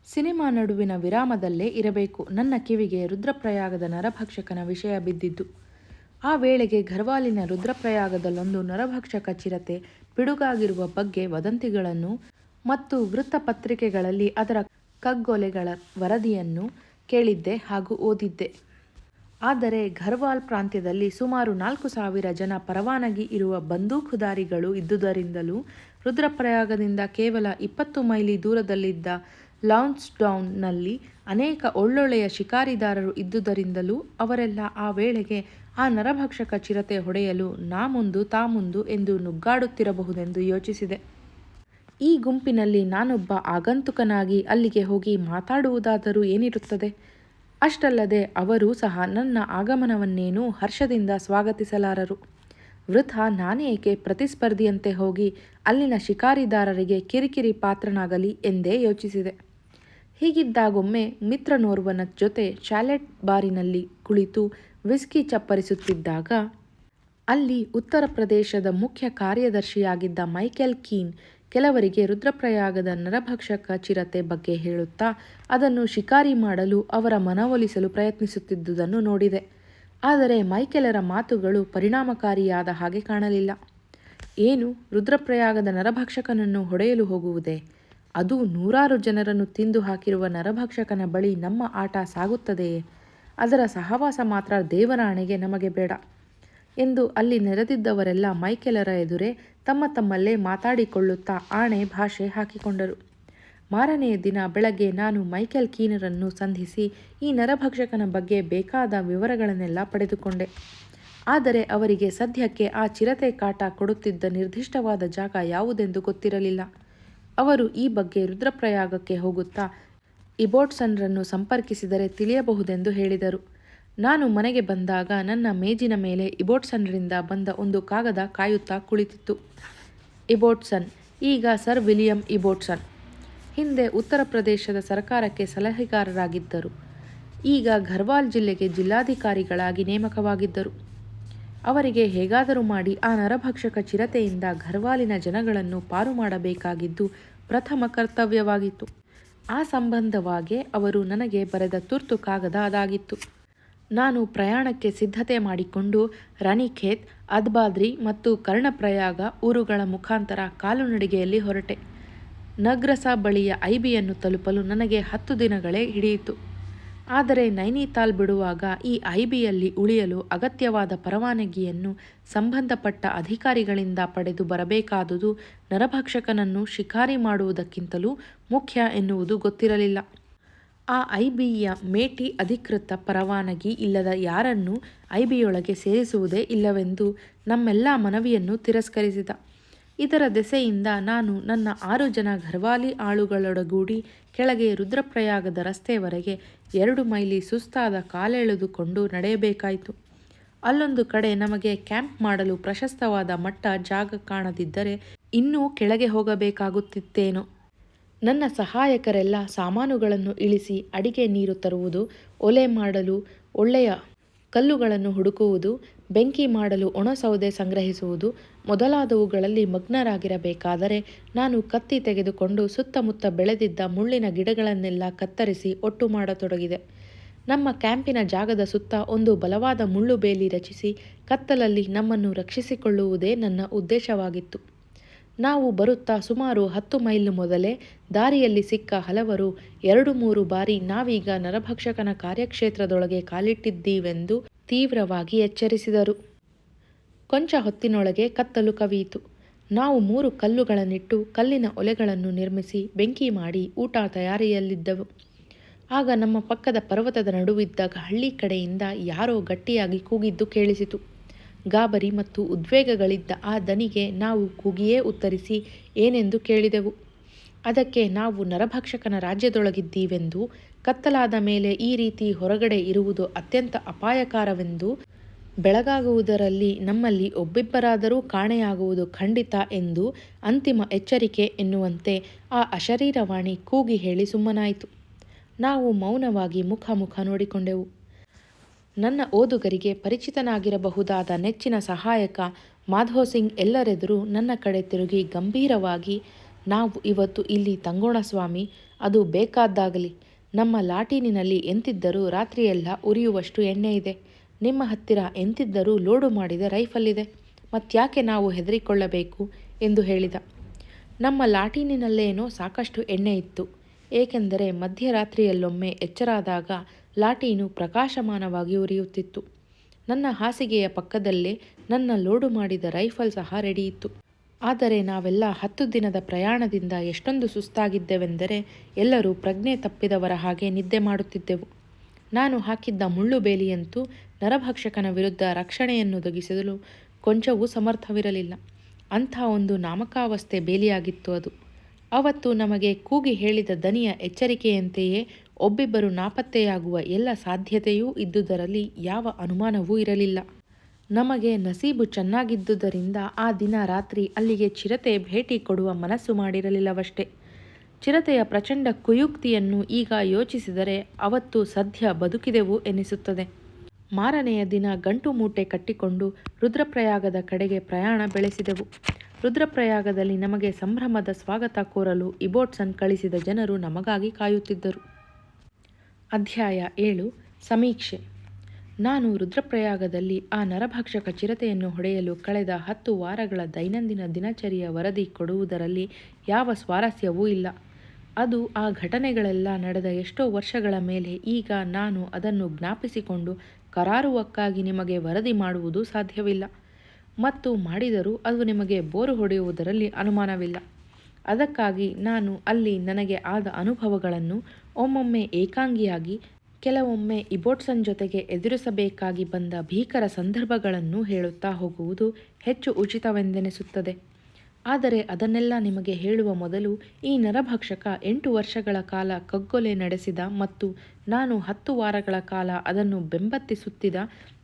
ಸಿನಿಮಾ ನಡುವಿನ ವಿರಾಮದಲ್ಲೇ ಇರಬೇಕು ನನ್ನ ಕಿವಿಗೆ ರುದ್ರಪ್ರಯಾಗದ ನರಭಕ್ಷಕನ ವಿಷಯ ಬಿದ್ದಿದ್ದು. ಆ ವೇಳೆಗೆ ಘರ್ವಾಲಿನ ರುದ್ರಪ್ರಯಾಗದಲ್ಲೊಂದು ನರಭಕ್ಷಕ ಚಿರತೆ ಪಿಡುಗಾಗಿರುವ ಬಗ್ಗೆ ವದಂತಿಗಳನ್ನು ಮತ್ತು ವೃತ್ತಪತ್ರಿಕೆಗಳಲ್ಲಿ ಅದರ ಕಗ್ಗೊಲೆಗಳ ವರದಿಯನ್ನು ಕೇಳಿದ್ದೆ ಹಾಗೂ ಓದಿದ್ದೆ. ಆದರೆ ಘರ್ವಾಲ್ ಪ್ರಾಂತ್ಯದಲ್ಲಿ ಸುಮಾರು 4,000 ಜನ ಪರವಾನಗಿ ಇರುವ ಬಂದೂಕುಧಾರಿಗಳು ಇದ್ದುದರಿಂದಲೂ ರುದ್ರಪ್ರಯಾಗದಿಂದ ಕೇವಲ 20 ಮೈಲಿ ದೂರದಲ್ಲಿದ್ದ ಲಾನ್ಸ್ಡೌನ್ನಲ್ಲಿ ಅನೇಕ ಒಳ್ಳೊಳ್ಳೆಯ ಶಿಕಾರಿದಾರರು ಇದ್ದುದರಿಂದಲೂ ಅವರೆಲ್ಲ ಆ ವೇಳೆಗೆ ಆ ನರಭಕ್ಷಕ ಚಿರತೆ ಹೊಡೆಯಲು ನಾ ಮುಂದು ತಾ ಮುಂದು ಎಂದು ನುಗ್ಗಾಡುತ್ತಿರಬಹುದೆಂದು ಯೋಚಿಸಿದೆ. ಈ ಗುಂಪಿನಲ್ಲಿ ನಾನೊಬ್ಬ ಆಗಂತುಕನಾಗಿ ಅಲ್ಲಿಗೆ ಹೋಗಿ ಮಾತಾಡುವುದಾದರೂ ಏನಿರುತ್ತದೆ? ಅಷ್ಟಲ್ಲದೆ ಅವರೂ ಸಹ ನನ್ನ ಆಗಮನವನ್ನೇನೂ ಹರ್ಷದಿಂದ ಸ್ವಾಗತಿಸಲಾರರು. ವೃಥಾ ನಾನೇಕೆ ಪ್ರತಿಸ್ಪರ್ಧಿಯಂತೆ ಹೋಗಿ ಅಲ್ಲಿನ ಶಿಕಾರಿದಾರರಿಗೆ ಕಿರಿಕಿರಿ ಪಾತ್ರನಾಗಲಿ ಎಂದೇ ಯೋಚಿಸಿದೆ. ಹೀಗಿದ್ದಾಗೊಮ್ಮೆ ಮಿತ್ರನೋರ್ವನ ಜೊತೆ ಚಾಲೆಟ್ ಬಾರಿನಲ್ಲಿ ಕುಳಿತು ವಿಸ್ಕಿ ಚಪ್ಪರಿಸುತ್ತಿದ್ದಾಗ ಅಲ್ಲಿ ಉತ್ತರ ಪ್ರದೇಶದ ಮುಖ್ಯ ಕಾರ್ಯದರ್ಶಿಯಾಗಿದ್ದ ಮೈಕೆಲ್ ಕೀನ್ ಕೆಲವರಿಗೆ ರುದ್ರಪ್ರಯಾಗದ ನರಭಕ್ಷಕ ಚಿರತೆ ಬಗ್ಗೆ ಹೇಳುತ್ತಾ ಅದನ್ನು ಶಿಕಾರಿ ಮಾಡಲು ಅವರ ಮನವೊಲಿಸಲು ಪ್ರಯತ್ನಿಸುತ್ತಿದ್ದುದನ್ನು ನೋಡಿದೆ. ಆದರೆ ಮೈಕೆಲರ ಮಾತುಗಳು ಪರಿಣಾಮಕಾರಿಯಾದ ಹಾಗೆ ಕಾಣಲಿಲ್ಲ. ಏನು, ರುದ್ರಪ್ರಯಾಗದ ನರಭಕ್ಷಕನನ್ನು ಹೊಡೆಯಲು ಹೋಗುವುದೇ? ಅದು 100 ಜನರನ್ನು ತಿಂದು ಹಾಕಿರುವ ನರಭಕ್ಷಕನ ಬಳಿ ನಮ್ಮ ಆಟ ಸಾಗುತ್ತದೆಯೇ? ಅದರ ಸಹವಾಸ ಮಾತ್ರ ದೇವರಾಣೆಗೆ ನಮಗೆ ಬೇಡ ಎಂದು ಅಲ್ಲಿ ನೆರೆದಿದ್ದವರೆಲ್ಲ ಮೈಕೆಲರ ಎದುರೇ ತಮ್ಮ ತಮ್ಮಲ್ಲೇ ಮಾತಾಡಿಕೊಳ್ಳುತ್ತಾ ಆಣೆ ಭಾಷೆ ಹಾಕಿಕೊಂಡರು. ಮಾರನೆಯ ದಿನ ಬೆಳಗ್ಗೆ ನಾನು ಮೈಕೆಲ್ ಕೀನರನ್ನು ಸಂಧಿಸಿ ಈ ನರಭಕ್ಷಕನ ಬಗ್ಗೆ ಬೇಕಾದ ವಿವರಗಳನ್ನೆಲ್ಲ ಪಡೆದುಕೊಂಡೆ. ಆದರೆ ಅವರಿಗೆ ಸದ್ಯಕ್ಕೆ ಆ ಚಿರತೆ ಕಾಟ ಕೊಡುತ್ತಿದ್ದ ನಿರ್ದಿಷ್ಟವಾದ ಜಾಗ ಯಾವುದೆಂದು ಗೊತ್ತಿರಲಿಲ್ಲ. ಅವರು ಈ ಬಗ್ಗೆ ರುದ್ರಪ್ರಯಾಗಕ್ಕೆ ಹೋಗುತ್ತಾ ಇಬೋಟ್ಸನ್ರನ್ನು ಸಂಪರ್ಕಿಸಿದರೆ ತಿಳಿಯಬಹುದೆಂದು ಹೇಳಿದರು. ನಾನು ಮನೆಗೆ ಬಂದಾಗ ನನ್ನ ಮೇಜಿನ ಮೇಲೆ ಇಬೋಟ್ಸನ್ರಿಂದ ಬಂದ ಒಂದು ಕಾಗದ ಕಾಯುತ್ತಾ ಕುಳಿತಿತ್ತು. ಇಬೋಟ್ಸನ್, ಈಗ ಸರ್ ವಿಲಿಯಂ ಇಬೋಟ್ಸನ್, ಹಿಂದೆ ಉತ್ತರ ಪ್ರದೇಶದ ಸರ್ಕಾರಕ್ಕೆ ಸಲಹೆಗಾರರಾಗಿದ್ದರು. ಈಗ ಘರ್ವಾಲ್ ಜಿಲ್ಲೆಗೆ ಜಿಲ್ಲಾಧಿಕಾರಿಗಳಾಗಿ ನೇಮಕವಾಗಿದ್ದರು. ಅವರಿಗೆ ಹೇಗಾದರೂ ಮಾಡಿ ಆ ನರಭಕ್ಷಕ ಚಿರತೆಯಿಂದ ಘರ್ವಾಲಿನ ಜನಗಳನ್ನು ಪಾರು ಮಾಡಬೇಕಾಗಿದ್ದು ಪ್ರಥಮ ಕರ್ತವ್ಯವಾಗಿತ್ತು. ಆ ಸಂಬಂಧವಾಗೇ ಅವರು ನನಗೆ ಬರೆದ ತುರ್ತು ಕಾಗದ ಅದಾಗಿತ್ತು. ನಾನು ಪ್ರಯಾಣಕ್ಕೆ ಸಿದ್ಧತೆ ಮಾಡಿಕೊಂಡು ರಾನಿಖೇತ್, ಅದ್ಬಾದ್ರಿ ಮತ್ತು ಕರ್ಣಪ್ರಯಾಗ ಊರುಗಳ ಮುಖಾಂತರ ಕಾಲುನಡಿಗೆಯಲ್ಲಿ ಹೊರಟೆ. ನಗ್ರಸ ಬಳಿಯ ಐಬಿಯನ್ನು ತಲುಪಲು ನನಗೆ 10 ದಿನಗಳೇ ಹಿಡಿಯಿತು. ಆದರೆ ನೈನಿತಾಲ್ ಬಿಡುವಾಗ ಈ ಐಬಿಯಲ್ಲಿ ಉಳಿಯಲು ಅಗತ್ಯವಾದ ಪರವಾನಗಿಯನ್ನು ಸಂಬಂಧಪಟ್ಟ ಅಧಿಕಾರಿಗಳಿಂದ ಪಡೆದು ಬರಬೇಕಾದುದು ನರಭಕ್ಷಕನನ್ನು ಶಿಕಾರಿ ಮಾಡುವುದಕ್ಕಿಂತಲೂ ಮುಖ್ಯ ಎನ್ನುವುದು ಗೊತ್ತಿರಲಿಲ್ಲ. ಆ ಐಬಿಯ ಮೇಟಿ ಅಧಿಕೃತ ಪರವಾನಗಿ ಇಲ್ಲದ ಯಾರನ್ನೂ ಐಬಿಯೊಳಗೆ ಸೇರಿಸುವುದೇ ಇಲ್ಲವೆಂದು ನಮ್ಮೆಲ್ಲ ಮನವಿಯನ್ನು ತಿರಸ್ಕರಿಸಿದ. ಇದರ ದೆಸೆಯಿಂದ ನಾನು ನನ್ನ 6 ಜನ ಘರ್ವಾಲಿ ಆಳುಗಳೊಡಗೂಡಿ ಕೆಳಗೆ ರುದ್ರಪ್ರಯಾಗದ ರಸ್ತೆವರೆಗೆ 2 ಮೈಲಿ ಸುಸ್ತಾದ ಕಾಲೆಳೆದುಕೊಂಡು ನಡೆಯಬೇಕಾಯಿತು. ಅಲ್ಲೊಂದು ಕಡೆ ನಮಗೆ ಕ್ಯಾಂಪ್ ಮಾಡಲು ಪ್ರಶಸ್ತವಾದ ಮಟ್ಟ ಜಾಗ ಕಾಣದಿದ್ದರೆ ಇನ್ನೂ ಕೆಳಗೆ ಹೋಗಬೇಕಾಗುತ್ತಿತ್ತೇನೋ. ನನ್ನ ಸಹಾಯಕರೆಲ್ಲ ಸಾಮಾನುಗಳನ್ನು ಇಳಿಸಿ ಅಡಿಗೆ ನೀರು ತರುವುದು, ಒಲೆ ಮಾಡಲು ಒಳ್ಳೆಯ ಕಲ್ಲುಗಳನ್ನು ಹುಡುಕುವುದು, ಬೆಂಕಿ ಮಾಡಲು ಒಣಸೌದೆ ಸಂಗ್ರಹಿಸುವುದು ಮೊದಲಾದವುಗಳಲ್ಲಿ ಮಗ್ನರಾಗಿರಬೇಕಾದರೆ ನಾನು ಕತ್ತಿ ತೆಗೆದುಕೊಂಡು ಸುತ್ತಮುತ್ತ ಬೆಳೆದಿದ್ದ ಮುಳ್ಳಿನ ಗಿಡಗಳನ್ನೆಲ್ಲ ಕತ್ತರಿಸಿ ಒಟ್ಟು ಮಾಡತೊಡಗಿದೆ. ನಮ್ಮ ಕ್ಯಾಂಪಿನ ಜಾಗದ ಸುತ್ತ ಒಂದು ಬಲವಾದ ಮುಳ್ಳು ಬೇಲಿ ರಚಿಸಿ ಕತ್ತಲಲ್ಲಿ ನಮ್ಮನ್ನು ರಕ್ಷಿಸಿಕೊಳ್ಳುವುದೇ ನನ್ನ ಉದ್ದೇಶವಾಗಿತ್ತು. ನಾವು ಬರುತ್ತಾ ಸುಮಾರು 10 ಮೈಲ್ ಮೊದಲೇ ದಾರಿಯಲ್ಲಿ ಸಿಕ್ಕ ಹಲವರು 2-3 ಬಾರಿ ನಾವೀಗ ನರಭಕ್ಷಕನ ಕಾರ್ಯಕ್ಷೇತ್ರದೊಳಗೆ ಕಾಲಿಟ್ಟಿದ್ದೀವೆಂದು ತೀವ್ರವಾಗಿ ಎಚ್ಚರಿಸಿದರು. ಕೊಂಚ ಹೊತ್ತಿನೊಳಗೆ ಕತ್ತಲು ಕವಿಯಿತು. ನಾವು 3 ಕಲ್ಲುಗಳನ್ನಿಟ್ಟು ಕಲ್ಲಿನ ಒಲೆಗಳನ್ನು ನಿರ್ಮಿಸಿ ಬೆಂಕಿ ಮಾಡಿ ಊಟ ತಯಾರಿಯಲ್ಲಿದ್ದೆವು. ಆಗ ನಮ್ಮ ಪಕ್ಕದ ಪರ್ವತದ ನಡುವಿದ್ದ ಹಳ್ಳಿ ಕಡೆಯಿಂದ ಯಾರೋ ಗಟ್ಟಿಯಾಗಿ ಕೂಗಿದ್ದು ಕೇಳಿಸಿತು. ಗಾಬರಿ ಮತ್ತು ಉದ್ವೇಗಗಳಿದ್ದ ಆ ದನಿಗೆ ನಾವು ಕೂಗಿಯೇ ಉತ್ತರಿಸಿ ಏನೆಂದು ಕೇಳಿದೆವು. ಅದಕ್ಕೆ ನಾವು ನರಭಕ್ಷಕನ ರಾಜ್ಯದೊಳಗಿದ್ದೀವೆಂದು, ಕತ್ತಲಾದ ಮೇಲೆ ಈ ರೀತಿ ಹೊರಗಡೆ ಇರುವುದು ಅತ್ಯಂತ ಅಪಾಯಕಾರವೆಂದು, ಬೆಳಗಾಗುವುದರಲ್ಲಿ ನಮ್ಮಲ್ಲಿ ಒಬ್ಬಿಬ್ಬರಾದರೂ ಕಾಣೆಯಾಗುವುದು ಖಂಡಿತ ಎಂದು ಅಂತಿಮ ಎಚ್ಚರಿಕೆ ಎನ್ನುವಂತೆ ಆ ಅಶರೀರವಾಣಿ ಕೂಗಿ ಹೇಳಿ ಸುಮ್ಮನಾಯಿತು. ನಾವು ಮೌನವಾಗಿ ಮುಖ ನೋಡಿಕೊಂಡೆವು. ನನ್ನ ಓದುಗರಿಗೆ ಪರಿಚಿತನಾಗಿರಬಹುದಾದ ನೆಚ್ಚಿನ ಸಹಾಯಕ ಮಾಧೋಸಿಂಗ್ ಎಲ್ಲರೆದುರು ನನ್ನ ಕಡೆ ತಿರುಗಿ ಗಂಭೀರವಾಗಿ, ನಾವು ಇವತ್ತು ಇಲ್ಲಿ ತಂಗೋಣ ಸ್ವಾಮಿ, ಅದು ಬೇಕಾದ್ದಾಗಲಿ. ನಮ್ಮ ಲಾಟೀನಿನಲ್ಲಿ ಎಂತಿದ್ದರೂ ರಾತ್ರಿಯೆಲ್ಲ ಉರಿಯುವಷ್ಟು ಎಣ್ಣೆ ಇದೆ. ನಿಮ್ಮ ಹತ್ತಿರ ಎಂತಿದ್ದರೂ ಲೋಡು ಮಾಡಿದ ರೈಫಲ್ ಇದೆ. ಮತ್ತ್ಯಾಕೆ ನಾವು ಹೆದರಿಕೊಳ್ಳಬೇಕು ಎಂದು ಹೇಳಿದ. ನಮ್ಮ ಲಾಟೀನಿನಲ್ಲೇನೋ ಸಾಕಷ್ಟು ಎಣ್ಣೆ ಇತ್ತು. ಏಕೆಂದರೆ ಮಧ್ಯರಾತ್ರಿಯಲ್ಲೊಮ್ಮೆ ಎಚ್ಚರಾದಾಗ ಲಾಟೀನು ಪ್ರಕಾಶಮಾನವಾಗಿ ಉರಿಯುತ್ತಿತ್ತು. ನನ್ನ ಹಾಸಿಗೆಯ ಪಕ್ಕದಲ್ಲೇ ನನ್ನ ಲೋಡು ಮಾಡಿದ ರೈಫಲ್ ಸಹ ರೆಡಿಯಿತ್ತು. ಆದರೆ ನಾವೆಲ್ಲ 10 ದಿನದ ಪ್ರಯಾಣದಿಂದ ಎಷ್ಟೊಂದು ಸುಸ್ತಾಗಿದ್ದೆವೆಂದರೆ ಎಲ್ಲರೂ ಪ್ರಜ್ಞೆ ತಪ್ಪಿದವರ ಹಾಗೆ ನಿದ್ದೆ ಮಾಡುತ್ತಿದ್ದೆವು. ನಾನು ಹಾಕಿದ್ದ ಮುಳ್ಳು ಬೇಲಿಯಂತೂ ನರಭಕ್ಷಕನ ವಿರುದ್ಧ ರಕ್ಷಣೆಯನ್ನೊದಗಿಸಲು ಕೊಂಚವೂ ಸಮರ್ಥವಿರಲಿಲ್ಲ. ಅಂಥ ಒಂದು ನಾಮಕಾವಸ್ಥೆ ಬೇಲಿಯಾಗಿತ್ತು ಅದು. ಅವತ್ತು ನಮಗೆ ಕೂಗಿ ಹೇಳಿದ ದನಿಯ ಎಚ್ಚರಿಕೆಯಂತೆಯೇ ಒಬ್ಬಿಬ್ಬರು ನಾಪತ್ತೆಯಾಗುವ ಎಲ್ಲ ಸಾಧ್ಯತೆಯೂ ಇದ್ದುದರಲ್ಲಿ ಯಾವ ಅನುಮಾನವೂ ಇರಲಿಲ್ಲ. ನಮಗೆ ನಸೀಬು ಚೆನ್ನಾಗಿದ್ದುದರಿಂದ ಆ ದಿನ ರಾತ್ರಿ ಅಲ್ಲಿಗೆ ಚಿರತೆ ಭೇಟಿ ಕೊಡುವ ಮನಸ್ಸು ಮಾಡಿರಲಿಲ್ಲವಷ್ಟೇ. ಚಿರತೆಯ ಪ್ರಚಂಡ ಕುಯುಕ್ತಿಯನ್ನು ಈಗ ಯೋಚಿಸಿದರೆ ಅವತ್ತು ಸದ್ಯ ಬದುಕಿದೆವು ಎನಿಸುತ್ತದೆ. ಮಾರನೆಯ ದಿನ ಗಂಟು ಮೂಟೆ ಕಟ್ಟಿಕೊಂಡು ರುದ್ರಪ್ರಯಾಗದ ಕಡೆಗೆ ಪ್ರಯಾಣ ಬೆಳೆಸಿದೆವು. ರುದ್ರಪ್ರಯಾಗದಲ್ಲಿ ನಮಗೆ ಸಂಭ್ರಮದ ಸ್ವಾಗತ ಕೋರಲು ಇಬೋಟ್ಸನ್ ಕಳಿಸಿದ ಜನರು ನಮಗಾಗಿ ಕಾಯುತ್ತಿದ್ದರು. ಅಧ್ಯಾಯ 7 ಸಮೀಕ್ಷೆ. ನಾನು ರುದ್ರಪ್ರಯಾಗದಲ್ಲಿ ಆ ನರಭಕ್ಷಕ ಚಿರತೆಯನ್ನು ಹೊಡೆಯಲು ಕಳೆದ 10 ವಾರಗಳ ದೈನಂದಿನ ದಿನಚರಿಯ ವರದಿ ಕೊಡುವುದರಲ್ಲಿ ಯಾವ ಸ್ವಾರಸ್ಯವೂ ಇಲ್ಲ. ಅದು ಆ ಘಟನೆಗಳೆಲ್ಲ ನಡೆದ ಎಷ್ಟೋ ವರ್ಷಗಳ ಮೇಲೆ ಈಗ ನಾನು ಅದನ್ನು ಜ್ಞಾಪಿಸಿಕೊಂಡು ಕರಾರುವಕ್ಕಾಗಿ ನಿಮಗೆ ವರದಿ ಮಾಡುವುದು ಸಾಧ್ಯವಿಲ್ಲ. ಮತ್ತು ಮಾಡಿದರೂ ಅದು ನಿಮಗೆ ಬೋರು ಹೊಡೆಯುವುದರಲ್ಲಿ ಅನುಮಾನವಿಲ್ಲ. ಅದಕ್ಕಾಗಿ ನಾನು ಅಲ್ಲಿ ನನಗೆ ಆದ ಅನುಭವಗಳನ್ನು ಒಮ್ಮೊಮ್ಮೆ ಏಕಾಂಗಿಯಾಗಿ, ಕೆಲವೊಮ್ಮೆ ಇಬೋಟ್ಸನ್ ಜೊತೆಗೆ ಎದುರಿಸಬೇಕಾಗಿ ಬಂದ ಭೀಕರ ಸಂದರ್ಭಗಳನ್ನು ಹೇಳುತ್ತಾ ಹೋಗುವುದು ಹೆಚ್ಚು ಉಚಿತವೆಂದೆನಿಸುತ್ತದೆ. ಆದರೆ ಅದನ್ನೆಲ್ಲ ನಿಮಗೆ ಹೇಳುವ ಮೊದಲು ಈ ನರಭಕ್ಷಕ 8 ವರ್ಷಗಳ ಕಾಲ ಕಗ್ಗೊಲೆ ನಡೆಸಿದ ಮತ್ತು ನಾನು 10 ವಾರಗಳ ಕಾಲ ಅದನ್ನು ಬೆಂಬತ್ತಿಸುತ್ತಿದ್ದ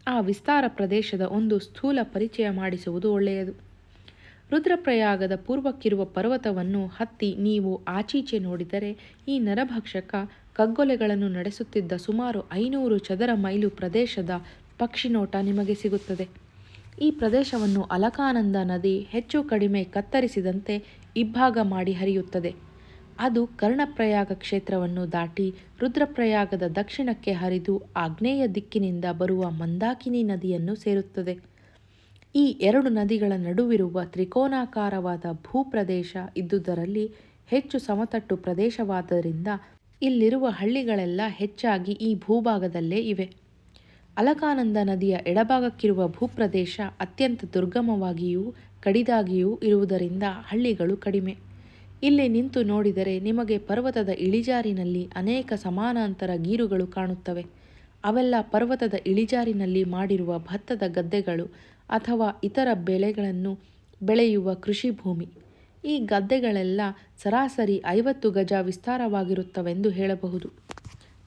ಆ ವಿಸ್ತಾರ ಪ್ರದೇಶದ ಒಂದು ಸ್ಥೂಲ ಪರಿಚಯ ಮಾಡಿಸುವುದು ಒಳ್ಳೆಯದು. ರುದ್ರಪ್ರಯಾಗದ ಪೂರ್ವಕ್ಕಿರುವ ಪರ್ವತವನ್ನು ಹತ್ತಿ ನೀವು ಆಚೀಚೆ ನೋಡಿದರೆ ಈ ನರಭಕ್ಷಕ ಕಗ್ಗೊಲೆಗಳನ್ನು ನಡೆಸುತ್ತಿದ್ದ ಸುಮಾರು 500 ಚದರ ಮೈಲು ಪ್ರದೇಶದ ಪಕ್ಷಿನೋಟ ನಿಮಗೆ ಸಿಗುತ್ತದೆ. ಈ ಪ್ರದೇಶವನ್ನು ಅಲಕಾನಂದ ನದಿ ಹೆಚ್ಚು ಕಡಿಮೆ ಕತ್ತರಿಸಿದಂತೆ ಇಬ್ಬಾಗ ಮಾಡಿ ಹರಿಯುತ್ತದೆ. ಅದು ಕರ್ಣಪ್ರಯಾಗ ಕ್ಷೇತ್ರವನ್ನು ದಾಟಿ ರುದ್ರಪ್ರಯಾಗದ ದಕ್ಷಿಣಕ್ಕೆ ಹರಿದು ಆಗ್ನೇಯ ದಿಕ್ಕಿನಿಂದ ಬರುವ ಮಂದಾಕಿನಿ ನದಿಯನ್ನು ಸೇರುತ್ತದೆ. ಈ 2 ನದಿಗಳ ನಡುವಿರುವ ತ್ರಿಕೋನಾಕಾರವಾದ ಭೂಪ್ರದೇಶ ಇದ್ದುದರಲ್ಲಿ ಹೆಚ್ಚು ಸಮತಟ್ಟು ಪ್ರದೇಶವಾದ್ದರಿಂದ ಇಲ್ಲಿರುವ ಹಳ್ಳಿಗಳೆಲ್ಲ ಹೆಚ್ಚಾಗಿ ಈ ಭೂಭಾಗದಲ್ಲೇ ಇವೆ. ಅಲಕಾನಂದ ನದಿಯ ಎಡಭಾಗಕ್ಕಿರುವ ಭೂಪ್ರದೇಶ ಅತ್ಯಂತ ದುರ್ಗಮವಾಗಿಯೂ ಕಡಿದಾಗಿಯೂ ಇರುವುದರಿಂದ ಹಳ್ಳಿಗಳು ಕಡಿಮೆ. ಇಲ್ಲಿ ನಿಂತು ನೋಡಿದರೆ ನಿಮಗೆ ಪರ್ವತದ ಇಳಿಜಾರಿನಲ್ಲಿ ಅನೇಕ ಸಮಾನಾಂತರ ಗೀರುಗಳು ಕಾಣುತ್ತವೆ. ಅವೆಲ್ಲ ಪರ್ವತದ ಇಳಿಜಾರಿನಲ್ಲಿ ಮಾಡಿರುವ ಭತ್ತದ ಗದ್ದೆಗಳು ಅಥವಾ ಇತರ ಬೆಳೆಗಳನ್ನು ಬೆಳೆಯುವ ಕೃಷಿ ಭೂಮಿ. ಈ ಗದ್ದೆಗಳೆಲ್ಲ ಸರಾಸರಿ 50 ಗಜ ವಿಸ್ತಾರವಾಗಿರುತ್ತವೆಂದು ಹೇಳಬಹುದು.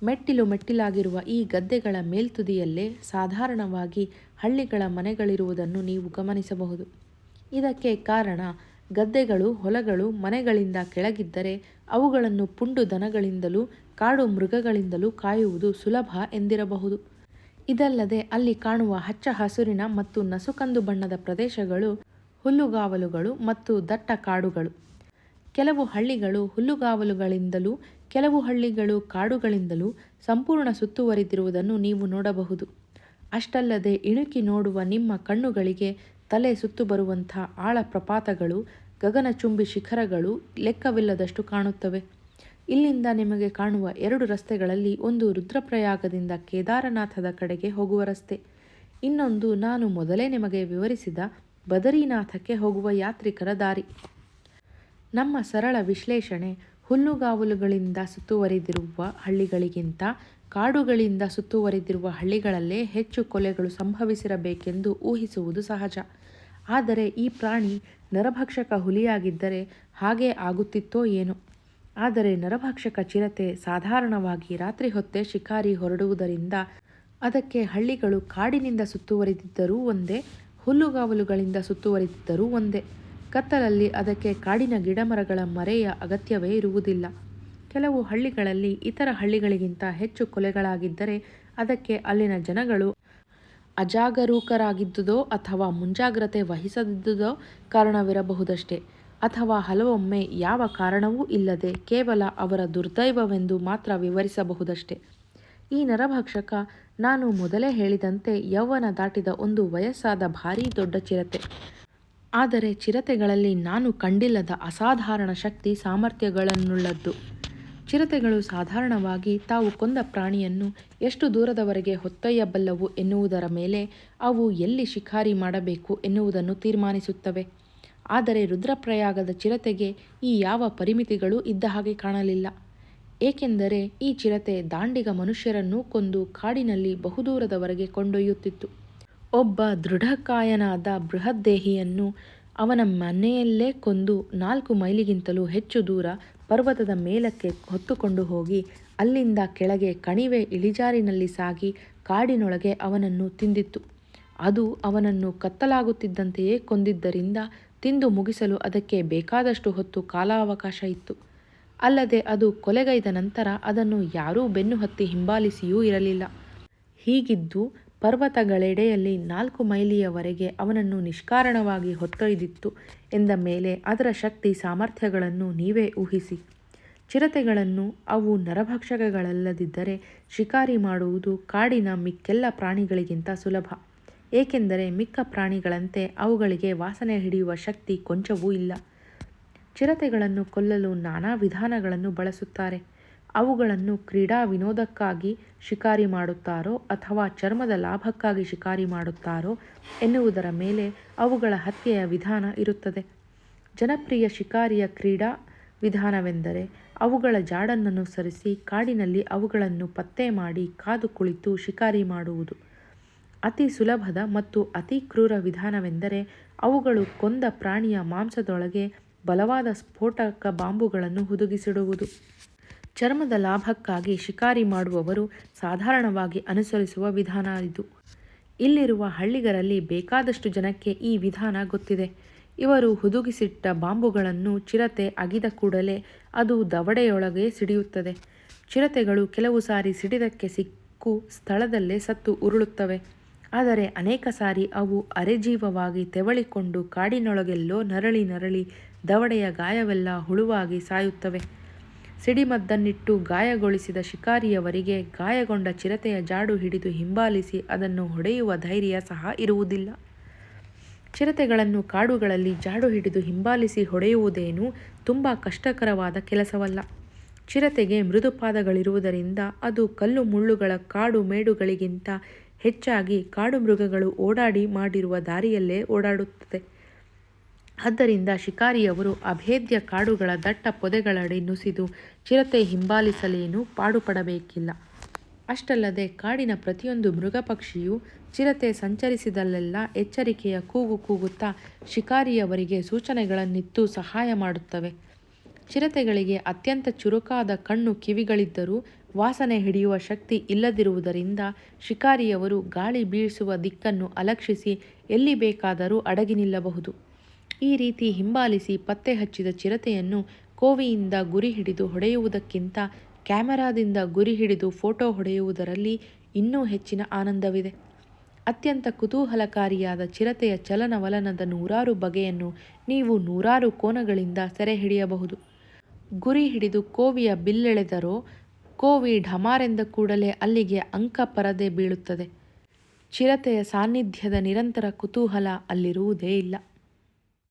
ಮೆಟ್ಟಿಲು ಮೆಟ್ಟಿಲಾಗಿರುವ ಈ ಗದ್ದೆಗಳ ಮೇಲ್ತುದಿಯಲ್ಲೇ ಸಾಧಾರಣವಾಗಿ ಹಳ್ಳಿಗಳ ಮನೆಗಳಿರುವುದನ್ನು ನೀವು ಗಮನಿಸಬಹುದು. ಇದಕ್ಕೆ ಕಾರಣ ಗದ್ದೆಗಳು ಹೊಲಗಳು ಮನೆಗಳಿಂದ ಕೆಳಗಿದ್ದರೆ ಅವುಗಳನ್ನು ಪುಂಡು ದನಗಳಿಂದಲೂ ಕಾಡು ಮೃಗಗಳಿಂದಲೂ ಕಾಯುವುದು ಸುಲಭ ಎಂದಿರಬಹುದು. ಇದಲ್ಲದೆ ಅಲ್ಲಿ ಕಾಣುವ ಹಚ್ಚ ಹಸುರಿನ ಮತ್ತು ನಸುಕಂದು ಬಣ್ಣದ ಪ್ರದೇಶಗಳು ಹುಲ್ಲುಗಾವಲುಗಳು ಮತ್ತು ದಟ್ಟ ಕಾಡುಗಳು. ಕೆಲವು ಹಳ್ಳಿಗಳು ಹುಲ್ಲುಗಾವಲುಗಳಿಂದಲೂ ಕೆಲವು ಹಳ್ಳಿಗಳು ಕಾಡುಗಳಿಂದಲೂ ಸಂಪೂರ್ಣ ಸುತ್ತುವರಿದಿರುವುದನ್ನು ನೀವು ನೋಡಬಹುದು. ಅಷ್ಟಲ್ಲದೆ ಇಣುಕಿ ನೋಡುವ ನಿಮ್ಮ ಕಣ್ಣುಗಳಿಗೆ ತಲೆ ಸುತ್ತು ಬರುವಂಥ ಆಳ ಪ್ರಪಾತಗಳು, ಗಗನಚುಂಬಿ ಶಿಖರಗಳು ಲೆಕ್ಕವಿಲ್ಲದಷ್ಟು ಕಾಣುತ್ತವೆ. ಇಲ್ಲಿಂದ ನಿಮಗೆ ಕಾಣುವ 2 ರಸ್ತೆಗಳಲ್ಲಿ ಒಂದು ರುದ್ರಪ್ರಯಾಗದಿಂದ ಕೇದಾರನಾಥದ ಕಡೆಗೆ ಹೋಗುವ ರಸ್ತೆ, ಇನ್ನೊಂದು ನಾನು ಮೊದಲೇ ನಿಮಗೆ ವಿವರಿಸಿದ ಬದರಿನಾಥಕ್ಕೆ ಹೋಗುವ ಯಾತ್ರಿಕರ ದಾರಿ. ನಮ್ಮ ಸರಳ ವಿಶ್ಲೇಷಣೆ ಹುಲ್ಲುಗಾವಲುಗಳಿಂದ ಸುತ್ತುವರಿದಿರುವ ಹಳ್ಳಿಗಳಿಗಿಂತ ಕಾಡುಗಳಿಂದ ಸುತ್ತುವರಿದಿರುವ ಹಳ್ಳಿಗಳಲ್ಲೇ ಹೆಚ್ಚು ಕೊಲೆಗಳು ಸಂಭವಿಸಿರಬೇಕೆಂದು ಊಹಿಸುವುದು ಸಹಜ. ಆದರೆ ಈ ಪ್ರಾಣಿ ನರಭಕ್ಷಕ ಹುಲಿಯಾಗಿದ್ದರೆ ಹಾಗೇ ಆಗುತ್ತಿತ್ತೋ ಏನೋ. ಆದರೆ ನರಭಕ್ಷಕ ಚಿರತೆ ಸಾಧಾರಣವಾಗಿ ರಾತ್ರಿ ಹೊತ್ತೇ ಶಿಕಾರಿ ಹೊರಡುವುದರಿಂದ ಅದಕ್ಕೆ ಹಳ್ಳಿಗಳು ಕಾಡಿನಿಂದ ಸುತ್ತುವರಿದಿದ್ದರೂ ಒಂದೇ, ಹುಲ್ಲುಗಾವಲುಗಳಿಂದ ಸುತ್ತುವರಿದಿದ್ದರೂ ಒಂದೇ. ಕತ್ತಲಲ್ಲಿ ಅದಕ್ಕೆ ಕಾಡಿನ ಗಿಡಮರಗಳ ಮರೆಯ ಅಗತ್ಯವೇ ಇರುವುದಿಲ್ಲ. ಕೆಲವು ಹಳ್ಳಿಗಳಲ್ಲಿ ಇತರ ಹಳ್ಳಿಗಳಿಗಿಂತ ಹೆಚ್ಚು ಕೊಲೆಗಳಾಗಿದ್ದರೆ ಅದಕ್ಕೆ ಅಲ್ಲಿನ ಜನಗಳು ಅಜಾಗರೂಕರಾಗಿದ್ದುದೋ ಅಥವಾ ಮುಂಜಾಗ್ರತೆ ವಹಿಸದಿದ್ದುದೋ ಕಾರಣವಿರಬಹುದಷ್ಟೇ. ಅಥವಾ ಹಲವೊಮ್ಮೆ ಯಾವ ಕಾರಣವೂ ಇಲ್ಲದೆ ಕೇವಲ ಅವರ ದುರ್ದೈವವೆಂದು ಮಾತ್ರ ವಿವರಿಸಬಹುದಷ್ಟೇ. ಈ ನರಭಕ್ಷಕ ನಾನು ಮೊದಲೇ ಹೇಳಿದಂತೆ ಯೌವನ ದಾಟಿದ ಒಂದು ವಯಸ್ಸಾದ ಭಾರೀ ದೊಡ್ಡ ಚಿರತೆ. ಆದರೆ ಚಿರತೆಗಳಲ್ಲಿ ನಾನು ಕಂಡಿಲ್ಲದ ಅಸಾಧಾರಣ ಶಕ್ತಿ ಸಾಮರ್ಥ್ಯಗಳನ್ನುಳ್ಳದ್ದು. ಚಿರತೆಗಳು ಸಾಧಾರಣವಾಗಿ ತಾವು ಕೊಂದ ಪ್ರಾಣಿಯನ್ನು ಎಷ್ಟು ದೂರದವರೆಗೆ ಹೊತ್ತೊಯ್ಯಬಲ್ಲವು ಎನ್ನುವುದರ ಮೇಲೆ ಅವು ಎಲ್ಲಿ ಶಿಕಾರಿ ಮಾಡಬೇಕು ಎನ್ನುವುದನ್ನು ತೀರ್ಮಾನಿಸುತ್ತವೆ. ಆದರೆ ರುದ್ರಪ್ರಯಾಗದ ಚಿರತೆಗೆ ಈ ಯಾವ ಪರಿಮಿತಿಗಳೂ ಇದ್ದ ಹಾಗೆ ಕಾಣಲಿಲ್ಲ. ಏಕೆಂದರೆ ಈ ಚಿರತೆ ದಾಂಡಿಗ ಮನುಷ್ಯರನ್ನೂ ಕೊಂದು ಕಾಡಿನಲ್ಲಿ ಬಹುದೂರದವರೆಗೆ ಕೊಂಡೊಯ್ಯುತ್ತಿತ್ತು. ಒಬ್ಬ ದೃಢಕಾಯನಾದ ಬೃಹದ್ದೇಹಿಯನ್ನು ಅವನ ಮನೆಯಲ್ಲೇ ಕೊಂದು 4 ಮೈಲಿಗಿಂತಲೂ ಹೆಚ್ಚು ದೂರ ಪರ್ವತದ ಮೇಲಕ್ಕೆ ಹೊತ್ತುಕೊಂಡು ಹೋಗಿ ಅಲ್ಲಿಂದ ಕೆಳಗೆ ಕಣಿವೆ ಇಳಿಜಾರಿನಲ್ಲಿ ಸಾಗಿ ಕಾಡಿನೊಳಗೆ ಅವನನ್ನು ತಿಂದಿತ್ತು. ಅದು ಅವನನ್ನು ಕತ್ತಲಾಗುತ್ತಿದ್ದಂತೆಯೇ ಕೊಂದಿದ್ದರಿಂದ ತಿಂದು ಮುಗಿಸಲು ಅದಕ್ಕೆ ಬೇಕಾದಷ್ಟು ಹೊತ್ತು ಕಾಲಾವಕಾಶ ಇತ್ತು. ಅಲ್ಲದೆ ಅದು ಕೊಲೆಗೈದ ನಂತರ ಅದನ್ನು ಯಾರೂ ಬೆನ್ನು ಹತ್ತಿ ಹಿಂಬಾಲಿಸಿಯೂ ಇರಲಿಲ್ಲ. ಹೀಗಿದ್ದು ಪರ್ವತಗಳೆಡೆಯಲ್ಲಿ 4 ಮೈಲಿಯವರೆಗೆ ಅವನನ್ನು ನಿಷ್ಕಾರಣವಾಗಿ ಹೊತ್ತೊಯ್ದಿತ್ತು ಎಂದ ಮೇಲೆ ಅದರ ಶಕ್ತಿ ಸಾಮರ್ಥ್ಯಗಳನ್ನು ನೀವೇ ಊಹಿಸಿ. ಚಿರತೆಗಳನ್ನು, ಅವು ನರಭಕ್ಷಕಗಳಲ್ಲದಿದ್ದರೆ, ಶಿಕಾರಿ ಮಾಡುವುದು ಕಾಡಿನ ಮಿಕ್ಕೆಲ್ಲ ಪ್ರಾಣಿಗಳಿಗಿಂತ ಸುಲಭ. ಏಕೆಂದರೆ ಮಿಕ್ಕ ಪ್ರಾಣಿಗಳಂತೆ ಅವುಗಳಿಗೆ ವಾಸನೆ ಹಿಡಿಯುವ ಶಕ್ತಿ ಕೊಂಚವೂ ಇಲ್ಲ. ಚಿರತೆಗಳನ್ನು ಕೊಲ್ಲಲು ನಾನಾ ವಿಧಾನಗಳನ್ನು ಬಳಸುತ್ತಾರೆ. ಅವುಗಳನ್ನು ಕ್ರೀಡಾ ವಿನೋದಕ್ಕಾಗಿ ಶಿಕಾರಿ ಮಾಡುತ್ತಾರೋ ಅಥವಾ ಚರ್ಮದ ಲಾಭಕ್ಕಾಗಿ ಶಿಕಾರಿ ಮಾಡುತ್ತಾರೋ ಎನ್ನುವುದರ ಮೇಲೆ ಅವುಗಳ ಹತ್ಯೆಯ ವಿಧಾನ ಇರುತ್ತದೆ. ಜನಪ್ರಿಯ ಶಿಕಾರಿಯ ಕ್ರೀಡಾ ವಿಧಾನವೆಂದರೆ ಅವುಗಳ ಜಾಡನ್ನನುಸರಿಸಿ ಕಾಡಿನಲ್ಲಿ ಅವುಗಳನ್ನು ಪತ್ತೆ ಮಾಡಿ ಕಾದು ಕುಳಿತು ಶಿಕಾರಿ ಮಾಡುವುದು. ಅತಿ ಸುಲಭದ ಮತ್ತು ಅತಿ ಕ್ರೂರ ವಿಧಾನವೆಂದರೆ ಅವುಗಳು ಕೊಂದ ಪ್ರಾಣಿಯ ಮಾಂಸದೊಳಗೆ ಬಲವಾದ ಸ್ಫೋಟಕ ಬಾಂಬುಗಳನ್ನು ಹುದುಗಿಸಿಡುವುದು. ಚರ್ಮದ ಲಾಭಕ್ಕಾಗಿ ಶಿಕಾರಿ ಮಾಡುವವರು ಸಾಧಾರಣವಾಗಿ ಅನುಸರಿಸುವ ವಿಧಾನ ಇದು. ಇಲ್ಲಿರುವ ಹಳ್ಳಿಗರಲ್ಲಿ ಬೇಕಾದಷ್ಟು ಜನಕ್ಕೆ ಈ ವಿಧಾನ ಗೊತ್ತಿದೆ. ಇವರು ಹುದುಗಿಸಿಟ್ಟ ಬಾಂಬುಗಳನ್ನು ಚಿರತೆ ಅಗಿದ ಕೂಡಲೇ ಅದು ದವಡೆಯೊಳಗೆ ಸಿಡಿಯುತ್ತದೆ. ಚಿರತೆಗಳು ಕೆಲವು ಸಾರಿ ಸಿಡಿದಕ್ಕೆ ಸಿಕ್ಕು ಸ್ಥಳದಲ್ಲೇ ಸತ್ತು ಉರುಳುತ್ತವೆ. ಆದರೆ ಅನೇಕ ಸಾರಿ ಅವು ಅರೆಜೀವವಾಗಿ ತೆವಳಿಕೊಂಡು ಕಾಡಿನೊಳಗೆಲ್ಲೋ ನರಳಿ ದವಡೆಯ ಗಾಯವೆಲ್ಲ ಹುಳುವಾಗಿ ಸಾಯುತ್ತವೆ. ಸಿಡಿಮದ್ದನ್ನಿಟ್ಟು ಗಾಯಗೊಳಿಸಿದ ಶಿಕಾರಿಯವರಿಗೆ ಗಾಯಗೊಂಡ ಚಿರತೆಯ ಜಾಡು ಹಿಡಿದು ಹಿಂಬಾಲಿಸಿ ಅದನ್ನು ಹೊಡೆಯುವ ಧೈರ್ಯ ಸಹ ಇರುವುದಿಲ್ಲ. ಚಿರತೆಗಳನ್ನು ಕಾಡುಗಳಲ್ಲಿ ಜಾಡು ಹಿಡಿದು ಹಿಂಬಾಲಿಸಿ ಹೊಡೆಯುವುದೇನೂ ತುಂಬ ಕಷ್ಟಕರವಾದ ಕೆಲಸವಲ್ಲ. ಚಿರತೆಗೆ ಮೃದುಪಾದಗಳಿರುವುದರಿಂದ ಅದು ಕಲ್ಲು ಮುಳ್ಳುಗಳ ಕಾಡು ಮೇಡುಗಳಿಗಿಂತ ಹೆಚ್ಚಾಗಿ ಕಾಡು ಮೃಗಗಳು ಓಡಾಡಿ ಮಾಡಿರುವ ದಾರಿಯಲ್ಲೇ ಓಡಾಡುತ್ತದೆ. ಆದ್ದರಿಂದ ಶಿಕಾರಿಯವರು ಅಭೇದ್ಯ ಕಾಡುಗಳ ದಟ್ಟ ಪೊದೆಗಳಡಿ ನುಸಿದು ಚಿರತೆ ಹಿಂಬಾಲಿಸಲೇನೂ ಪಾಡುಪಡಬೇಕಿಲ್ಲ. ಅಷ್ಟಲ್ಲದೆ ಕಾಡಿನ ಪ್ರತಿಯೊಂದು ಮೃಗಪಕ್ಷಿಯೂ ಚಿರತೆ ಸಂಚರಿಸಿದಲ್ಲೆಲ್ಲ ಎಚ್ಚರಿಕೆಯ ಕೂಗು ಕೂಗುತ್ತಾ ಶಿಕಾರಿಯವರಿಗೆ ಸೂಚನೆಗಳನ್ನಿತ್ತು ಸಹಾಯ ಮಾಡುತ್ತವೆ. ಚಿರತೆಗಳಿಗೆ ಅತ್ಯಂತ ಚುರುಕಾದ ಕಣ್ಣು ಕಿವಿಗಳಿದ್ದರೂ ವಾಸನೆ ಹಿಡಿಯುವ ಶಕ್ತಿ ಇಲ್ಲದಿರುವುದರಿಂದ ಶಿಕಾರಿಯವರು ಗಾಳಿ ಬೀಸುವ ದಿಕ್ಕನ್ನು ಅಲಕ್ಷಿಸಿ ಎಲ್ಲಿ ಬೇಕಾದರೂ ಅಡಗಿ ನಿಲ್ಲಬಹುದು. ಈ ರೀತಿ ಹಿಂಬಾಲಿಸಿ ಪತ್ತೆ ಹಚ್ಚಿದ ಚಿರತೆಯನ್ನು ಕೋವಿಯಿಂದ ಗುರಿ ಹಿಡಿದು ಹೊಡೆಯುವುದಕ್ಕಿಂತ ಕ್ಯಾಮೆರಾದಿಂದ ಗುರಿ ಹಿಡಿದು ಫೋಟೋ ಹೊಡೆಯುವುದರಲ್ಲಿ ಇನ್ನೂ ಹೆಚ್ಚಿನ ಆನಂದವಿದೆ. ಅತ್ಯಂತ ಕುತೂಹಲಕಾರಿಯಾದ ಚಿರತೆಯ ಚಲನವಲನದ 100 ಬಗೆಯನ್ನು ನೀವು 100 ಕೋನಗಳಿಂದ ಸೆರೆ ಹಿಡಿಯಬಹುದು. ಗುರಿ ಹಿಡಿದು ಕೋವಿಯ ಬಿಲ್ಲೆಳೆದರೋ ಕೋವಿ ಢಮಾರೆಂದ ಕೂಡಲೇ ಅಲ್ಲಿಗೆ ಅಂಕ ಪರದೆ ಬೀಳುತ್ತದೆ. ಚಿರತೆಯ ಸಾನ್ನಿಧ್ಯದ ನಿರಂತರ ಕುತೂಹಲ ಅಲ್ಲಿರುವುದೇ ಇಲ್ಲ.